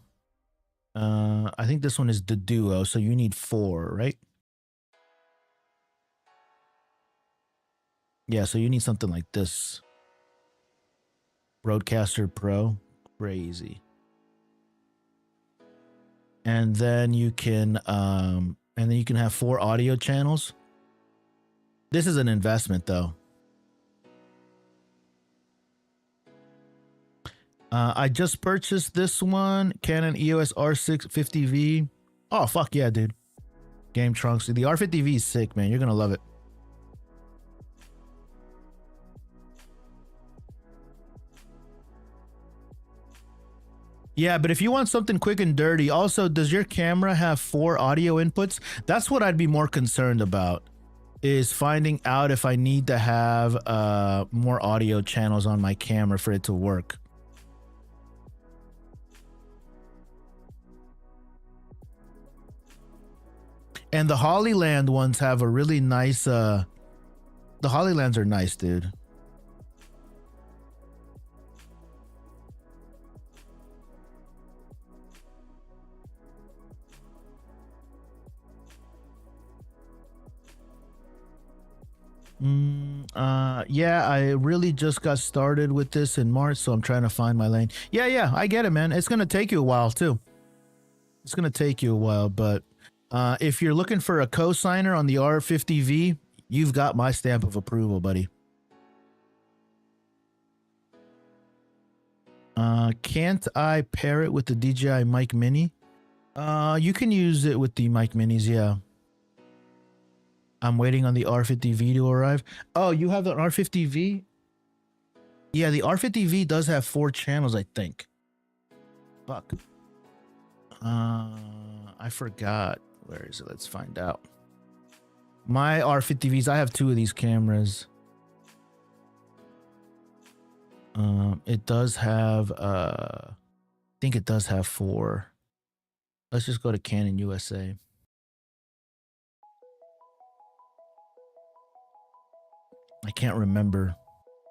I think this one is the Duo, so you need 4, right? Yeah, so you need something like this. Rodecaster Pro, crazy. And then you can have 4 audio channels. This is an investment though. I just purchased this one, Canon EOS R6 50V. Oh, fuck yeah, dude. Game Trunks. The R50V is sick, man. You're gonna love it. Yeah, but if you want something quick and dirty, also, does your camera have 4 audio inputs? That's what I'd be more concerned about, is finding out if I need to have more audio channels on my camera for it to work. And the Hollyland ones have a really nice, the Hollylands are nice, dude. Yeah, I really just got started with this in March, so I'm trying to find my lane. Yeah, I get it, man. It's gonna take you a while too. It's gonna take you a while, but if you're looking for a cosigner on the R50V, you've got my stamp of approval, buddy. Can't I pair it with the DJI Mic Mini? You can use it with the Mic Minis, yeah. I'm waiting on the R50V to arrive. Oh, you have the R50V? Yeah, the R50V does have 4 channels, I think. Fuck. I forgot. Where is it? Let's find out. My R50Vs, I have 2 of these cameras. It does have, I think it does have 4. Let's just go to Canon USA. I can't remember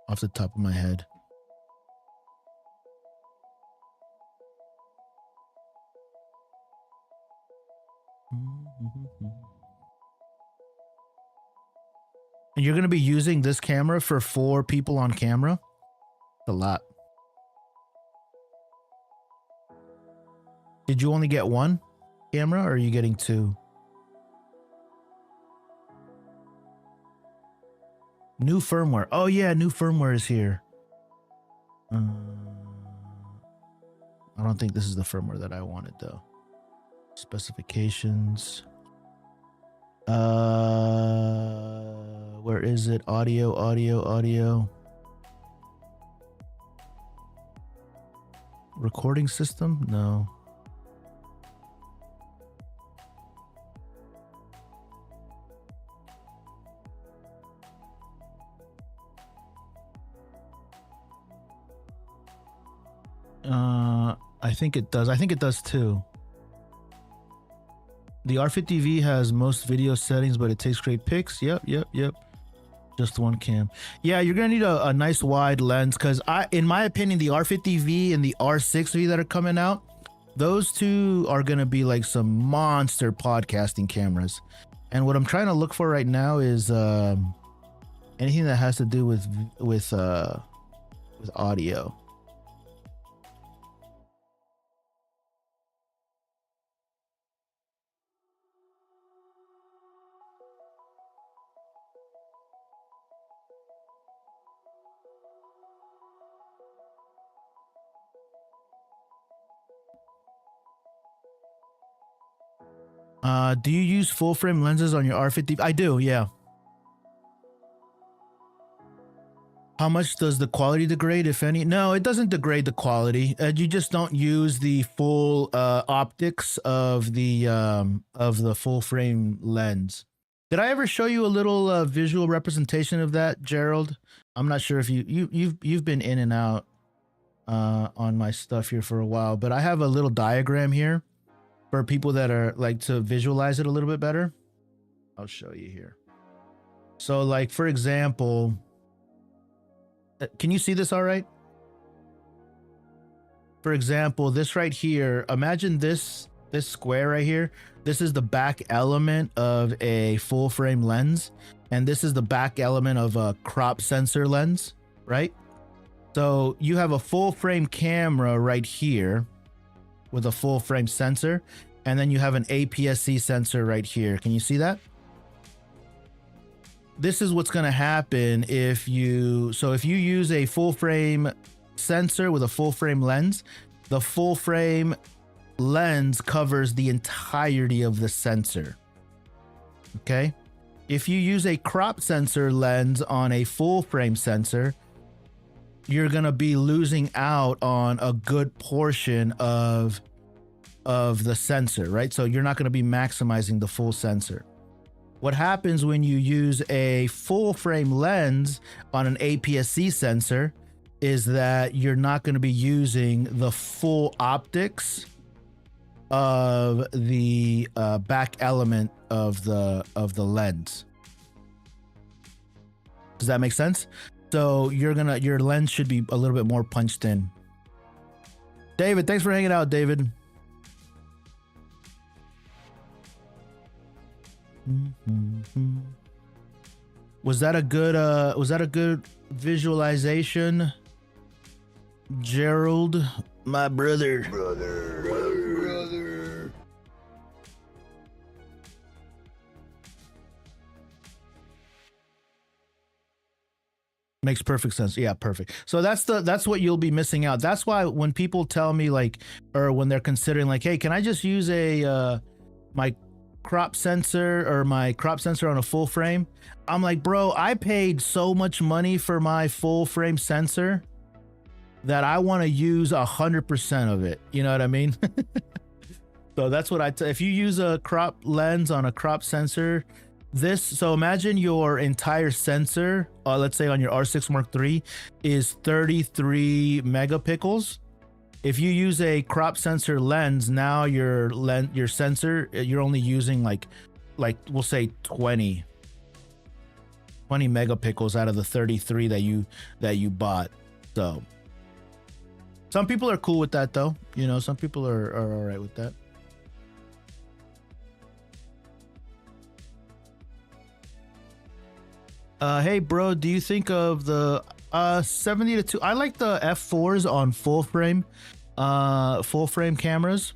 off the top of my head. And you're going to be using this camera for 4 people on camera? A lot. Did you only get 1 camera or are you getting 2? New firmware. Oh yeah, new firmware is here. I don't think this is the firmware that I wanted though. Specifications. Where is it? Audio. Recording system? No. I think it does. I think it does too. The R50V has most video settings, but it takes great pics. Yep. Just 1 cam. Yeah, you're gonna need a nice wide lens because in my opinion, the R50V and the R6V that are coming out, those 2 are gonna be like some monster podcasting cameras. And what I'm trying to look for right now is anything that has to do with audio. Do you use full frame lenses on your R50? I do, yeah. How much does the quality degrade, if any? No, it doesn't degrade the quality. You just don't use the full optics of the full frame lens. Did I ever show you a little visual representation of that, Gerald? I'm not sure if you've been in and out on my stuff here for a while, but I have a little diagram here for people that are like to visualize it a little bit better. I'll show you here. So like, for example, can you see this all right? For example, this right here, imagine this square right here. This is the back element of a full frame lens. And this is the back element of a crop sensor lens, right? So you have a full frame camera right here with a full frame sensor. And then you have an APS-C sensor right here. Can you see that? This is what's going to happen if you use a full frame sensor with a full frame lens, the full frame lens covers the entirety of the sensor. Okay. If you use a crop sensor lens on a full frame sensor, you're going to be losing out on a good portion of the sensor, right? So you're not going to be maximizing the full sensor. What happens when you use a full frame lens on an APS-C sensor is that you're not going to be using the full optics of the back element of the lens. Does that make sense? So your lens should be a little bit more punched in. David, thanks for hanging out, David. Was that a good visualization? Gerald, my brother. Makes perfect sense. Yeah, perfect. So that's what you'll be missing out. That's why when people tell me like, or when they're considering like, hey, can I just use a my crop sensor or my crop sensor on a full frame? I'm like, bro, I paid so much money for my full frame sensor that I want to use 100% of it. You know what I mean? So that's what if you use a crop lens on a crop sensor, so imagine your entire sensor, let's say on your R6 Mark III, is 33 megapixels. If you use a crop sensor lens, now your sensor, you're only using like we'll say 20 megapixels out of the 33 that you bought. So some people are cool with that though. You know, some people are all right with that. Hey bro, do you think of the 70-2? I like the f4s on full frame cameras,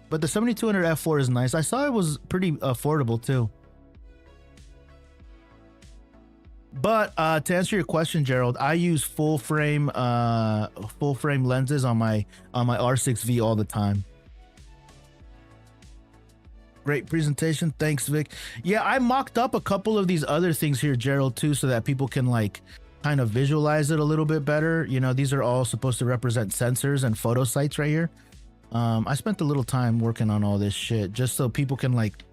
but the 7200 f4 is nice. I saw it was pretty affordable too. But to answer your question, Gerald, I use full frame lenses on my R6V all the time. Great presentation. Thanks, Vic. Yeah, I mocked up a couple of these other things here, Gerald, too, so that people can like kind of visualize it a little bit better. You know, these are all supposed to represent sensors and photo sites right here. I spent a little time working on all this shit just so people can like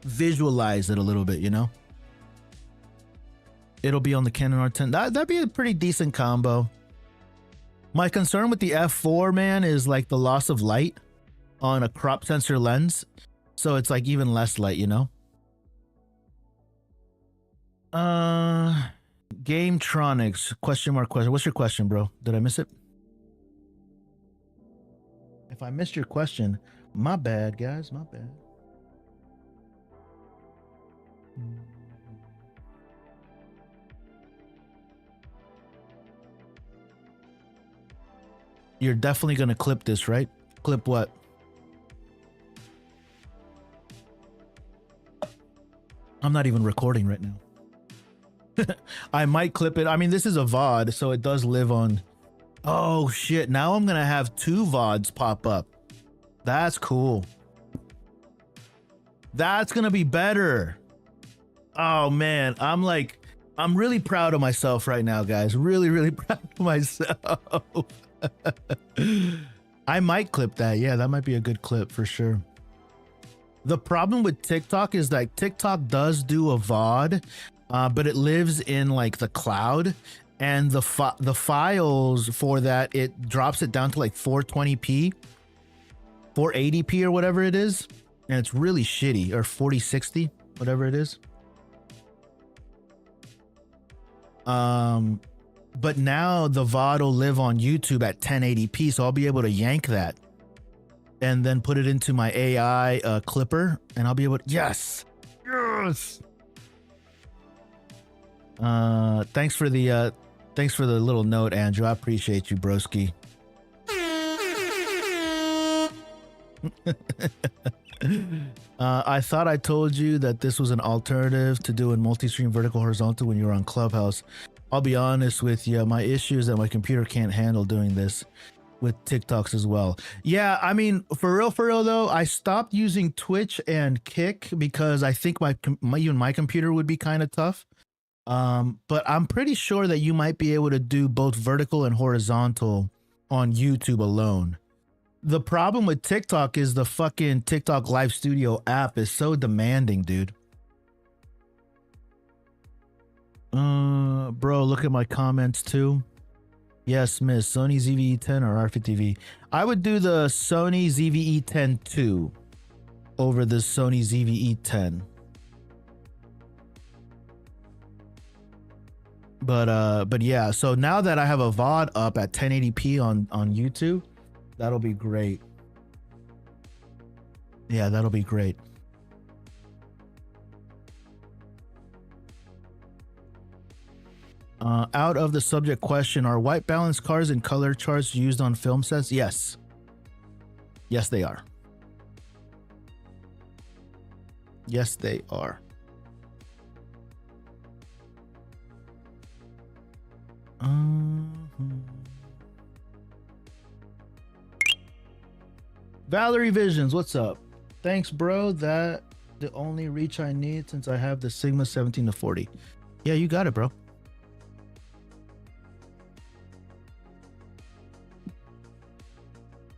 visualize it a little bit, you know? It'll be on the Canon R10. That'd be a pretty decent combo. My concern with the f4, man, is like the loss of light on a crop sensor lens. So it's like even less light, you know? Gametronics, question. What's your question, bro? Did I miss it? If I missed your question, my bad, guys, my bad. You're definitely gonna clip this, right? Clip what? I'm not even recording right now. I might clip it. I mean, this is a VOD, so it does live on. Oh shit, now I'm gonna have 2 VODs pop up. That's cool. That's gonna be better. Oh man, I'm really proud of myself right now, guys. Really proud of myself. I might clip that. Yeah, that might be a good clip for sure. The problem with TikTok is that TikTok does do a VOD, but it lives in like the cloud, and the files for that, it drops it down to like 420p, 480p or whatever it is, and it's really shitty, or 4060, whatever it is. But now the VOD will live on YouTube at 1080p, so I'll be able to yank that and then put it into my AI clipper, and I'll be able to, yes. Thanks for the little note, Andrew. I appreciate you, broski. I thought I told you that this was an alternative to doing multi-stream vertical horizontal when you were on Clubhouse. I'll be honest with you, my issue is that my computer can't handle doing this with TikToks as well. Yeah, I mean, for real though, I stopped using Twitch and Kick because I think even my computer would be kind of tough. But I'm pretty sure that you might be able to do both vertical and horizontal on YouTube alone. The problem with TikTok is the fucking TikTok Live Studio app is so demanding, dude. Bro, look at my comments too. Yes, miss. Sony ZV-E10 or R50V. I would do the Sony ZV-E10 II over the Sony ZV-E10. But yeah, so now that I have a VOD up at 1080p on YouTube, that'll be great. Yeah, that'll be great. Out of the subject question, are white balance cars and color charts used on film sets? Yes. Yes, they are. Yes, they are. Valerie Visions, what's up? Thanks, bro. That the only reach I need since I have the Sigma 17 to 40. Yeah, you got it, bro.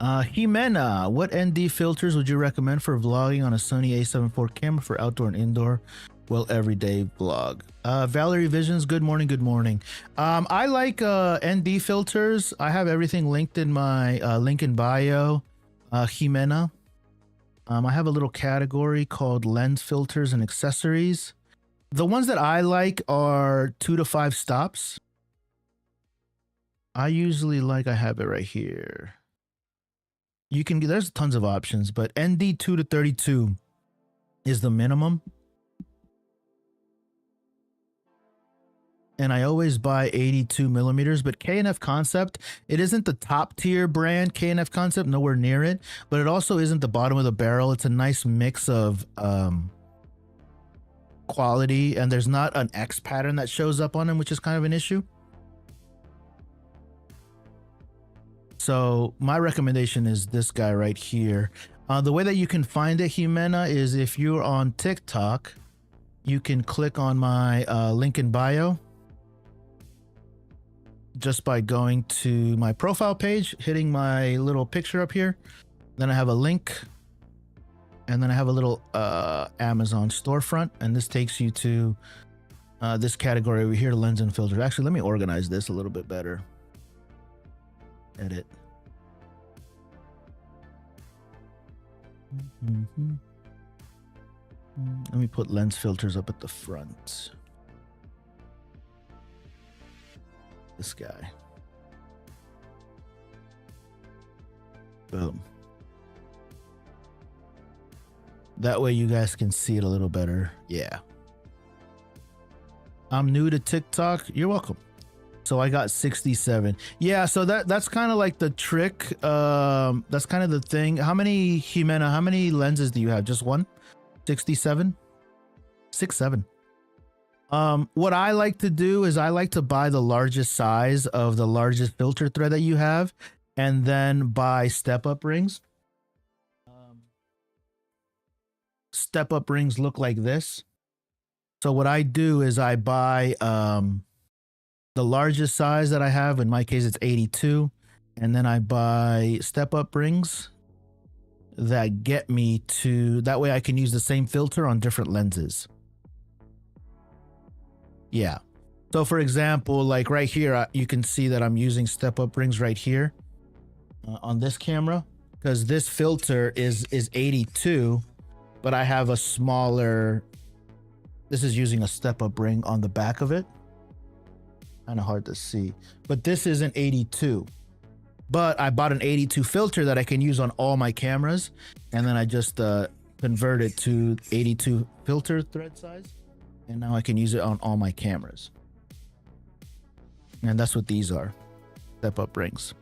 Jimena, what ND filters would you recommend for vlogging on a Sony a7 IV camera for outdoor and indoor, well, everyday vlog? Valerie Visions, good morning, good morning. I like ND filters. I have everything linked in my link in bio. Jimena. I have a little category called lens filters and accessories. The ones that I like are 2 to 5 stops. I usually like, I have it right here. You can, there's tons of options, but ND 2 to 32 is the minimum. And I always buy 82 millimeters, but K&F Concept, it isn't the top tier brand, K&F Concept, nowhere near it, but it also isn't the bottom of the barrel. It's a nice mix of quality, and there's not an X pattern that shows up on them, which is kind of an issue. So my recommendation is this guy right here. The way that you can find it, Jimena, is if you're on TikTok, you can click on my link in bio just by going to my profile page, hitting my little picture up here. Then I have a link, and then I have a little Amazon storefront, and this takes you to this category over here, lens and filters. Actually, let me organize this a little bit better. Edit. Let me put lens filters up at the front. This guy. Boom. That way you guys can see it a little better. Yeah. I'm new to TikTok. You're welcome. So I got 67. Yeah, so that's kind of like the trick. That's kind of the thing. How many, Jimena, how many lenses do you have? Just one? 67? 67. What I like to do is I like to buy the largest size of the largest filter thread that you have, and then buy step-up rings. Step-up rings look like this. So what I do is I buy the largest size that I have. In my case, it's 82. And then I buy step-up rings that get me to, that way I can use the same filter on different lenses. Yeah. So for example, like right here, you can see that I'm using step-up rings right here on this camera, because this filter is 82, but I have a smaller, this is using a step-up ring on the back of it. Kind of hard to see, but this is an 82, but I bought an 82 filter that I can use on all my cameras, and then I just convert it to 82 filter thread size, and now I can use it on all my cameras. And that's what these are, step-up rings.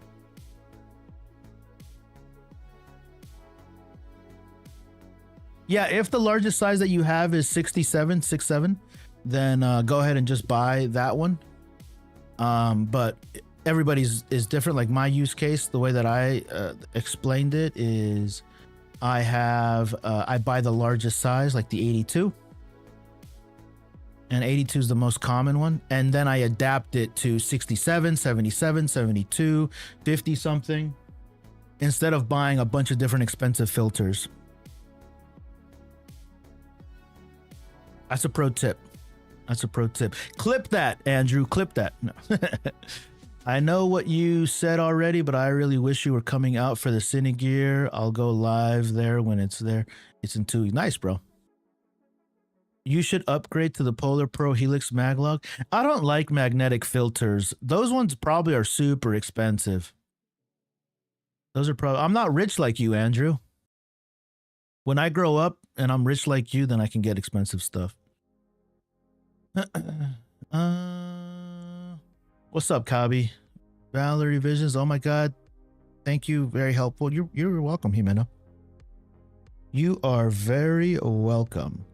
Yeah, if the largest size that you have is 67, then go ahead and just buy that one. But everybody's is different. Like my use case, the way that I explained it is I buy the largest size, like the 82. And 82 is the most common one. And then I adapt it to 67, 77, 72, 50 something, instead of buying a bunch of different expensive filters. That's a pro tip. That's a pro tip. Clip that, Andrew. Clip that. No. I know what you said already, but I really wish you were coming out for the Cine Gear. I'll go live there when it's there. It's in 2 weeks. Nice, bro. You should upgrade to the Polar Pro Helix Maglog. I don't like magnetic filters. Those ones probably are super expensive. Those are probably, I'm not rich like you, Andrew. When I grow up and I'm rich like you, then I can get expensive stuff. What's up, Kabi? Valerie Visions. Oh my God. Thank you. Very helpful. You're welcome, Jimena. You are very welcome.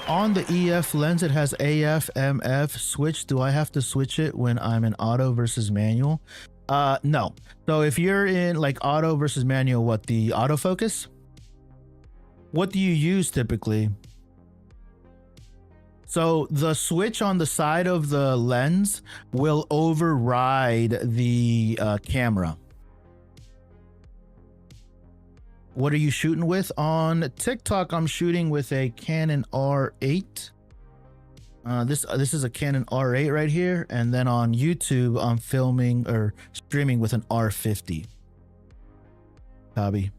On the EF lens, it has AF, MF switch. Do I have to switch it when I'm in auto versus manual? No. So if you're in like auto versus manual, what, the autofocus? What do you use typically? So the switch on the side of the lens will override the camera. What are you shooting with? On TikTok, I'm shooting with a Canon R8. This is a Canon R8 right here. And then on YouTube, I'm filming or streaming with an R50. Hobby.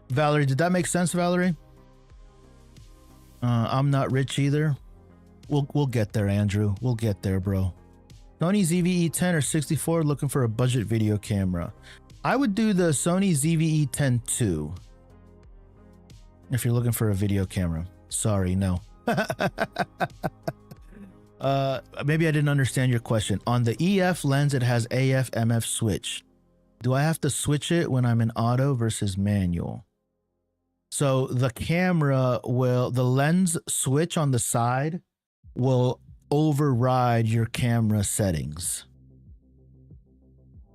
Valerie, did that make sense, Valerie? I'm not rich either. We'll get there, Andrew. We'll get there, bro. Sony ZV-E10 or 64, looking for a budget video camera. I would do the Sony ZV-E10 II. If you're looking for a video camera. Sorry, no. Maybe I didn't understand your question. On the EF lens, it has AF MF switch. Do I have to switch it when I'm in auto versus manual? So the camera will, the lens switch on the side will override your camera settings.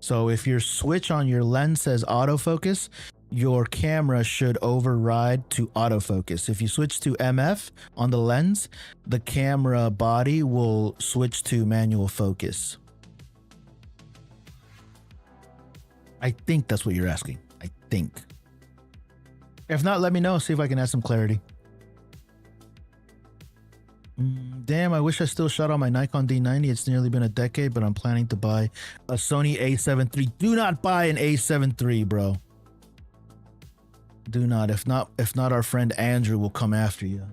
So if your switch on your lens says autofocus, your camera should override to autofocus. If you switch to MF on the lens, the camera body will switch to manual focus. I think that's what you're asking. I think. If not, let me know. See if I can add some clarity. Damn, I wish I still shot on my Nikon D90. It's nearly been a decade, but I'm planning to buy a Sony A7 III. Do not buy an A7 III, bro. Do not. If not, our friend Andrew will come after you.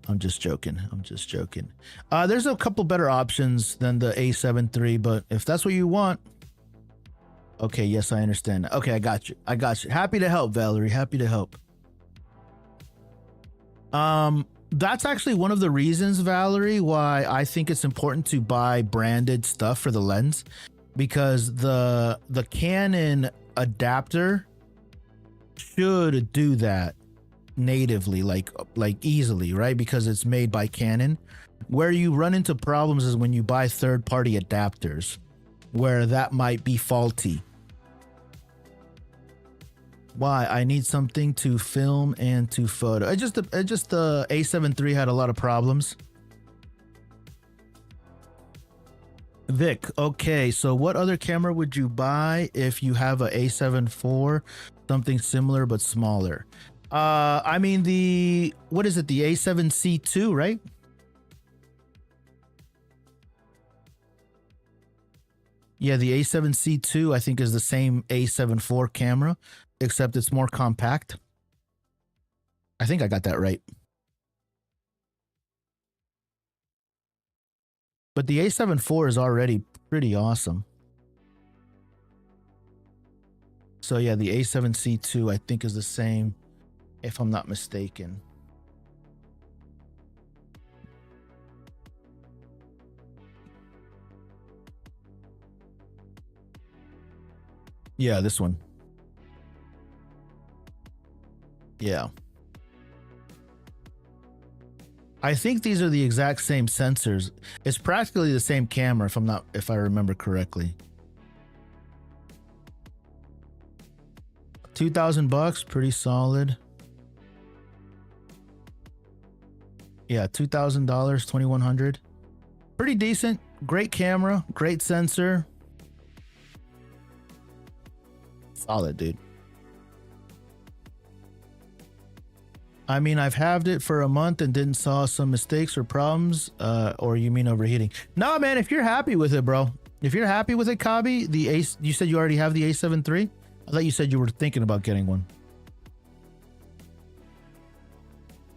I'm just joking. I'm just joking. There's a couple better options than the A7 III, but if that's what you want. Okay, yes, I understand. Okay, I got you. I got you. Happy to help, Valerie. Happy to help. That's actually one of the reasons, Valerie, why I think it's important to buy branded stuff for the lens, because the Canon adapter should do that natively, like easily, right? Because it's made by Canon. Where you run into problems is when you buy third-party adapters, where that might be faulty. Why? I need something to film and to photo. It just the A7 III had a lot of problems. Vic, okay, so what other camera would you buy if you have a A7 IV, something similar but smaller? I mean what is it? The A7C II, right? Yeah, the A7C II I think is the same A7 IV camera, except it's more compact. I think I got that right. But the A7 IV is already pretty awesome. So yeah, the A7C II I think is the same, if I'm not mistaken. Yeah, this one. Yeah. I think these are the exact same sensors. It's practically the same camera if I remember correctly. $2,000, pretty solid. Yeah, $2,000, $2,100. Pretty decent. Great camera, great sensor. Solid, dude. I mean, I've halved it for a month and didn't saw some mistakes or problems. Or you mean overheating? No, man, if you're happy with it, bro. If you're happy with it, Kabi, you said you already have the A7 III. I thought you said you were thinking about getting one.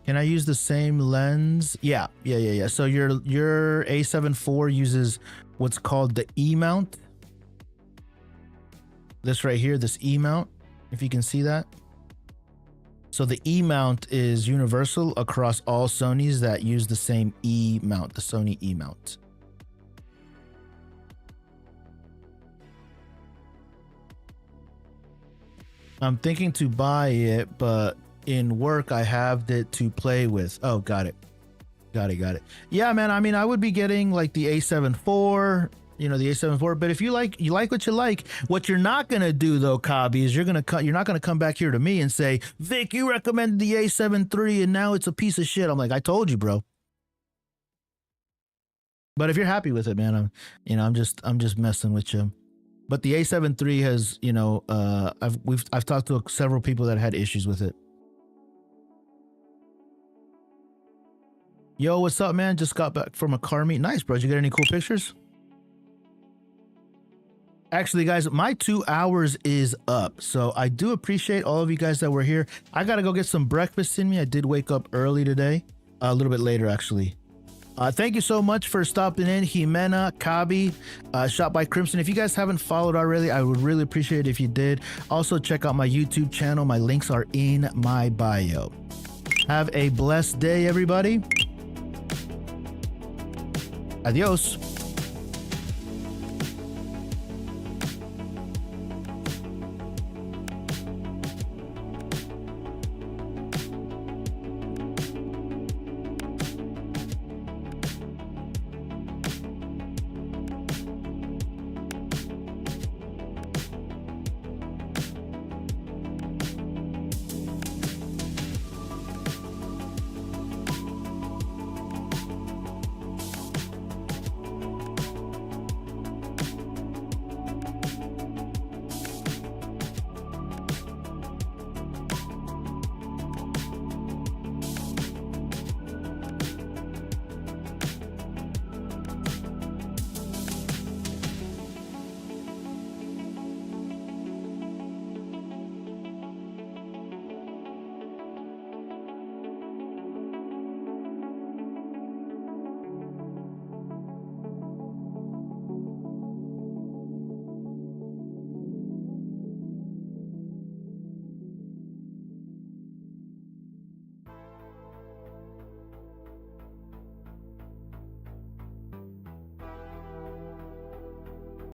Can I use the same lens? Yeah. So your A7 IV uses what's called the E mount. This right here, this E mount, if you can see that. So the E mount is universal across all Sonys that use the same E mount, the Sony E mount. I'm thinking to buy it, but in work I have it to play with. Oh, got it. Yeah, man. I mean, I would be getting like the A7 IV, you know, the A7 IV. But if you like what you like. What you're not gonna do though, Kabi, is you're not gonna come back here to me and say, Vic, you recommended the A7 III and now it's a piece of shit. I'm like, I told you, bro. But if you're happy with it, man, I'm just messing with you. But the A7 III has, you know, I've talked to several people that had issues with it. Yo, what's up, man? Just got back from a car meet. Nice, bro. Did you get any cool pictures? Actually, guys, my 2 hours is up. So I do appreciate all of you guys that were here. I got to go get some breakfast in me. I did wake up early today, a little bit later, actually. Thank you so much for stopping in, Jimena, Kabi, Shot by Crimson. If you guys haven't followed already, I would really appreciate it if you did. Also, check out my YouTube channel. My links are in my bio. Have a blessed day, everybody. Adios.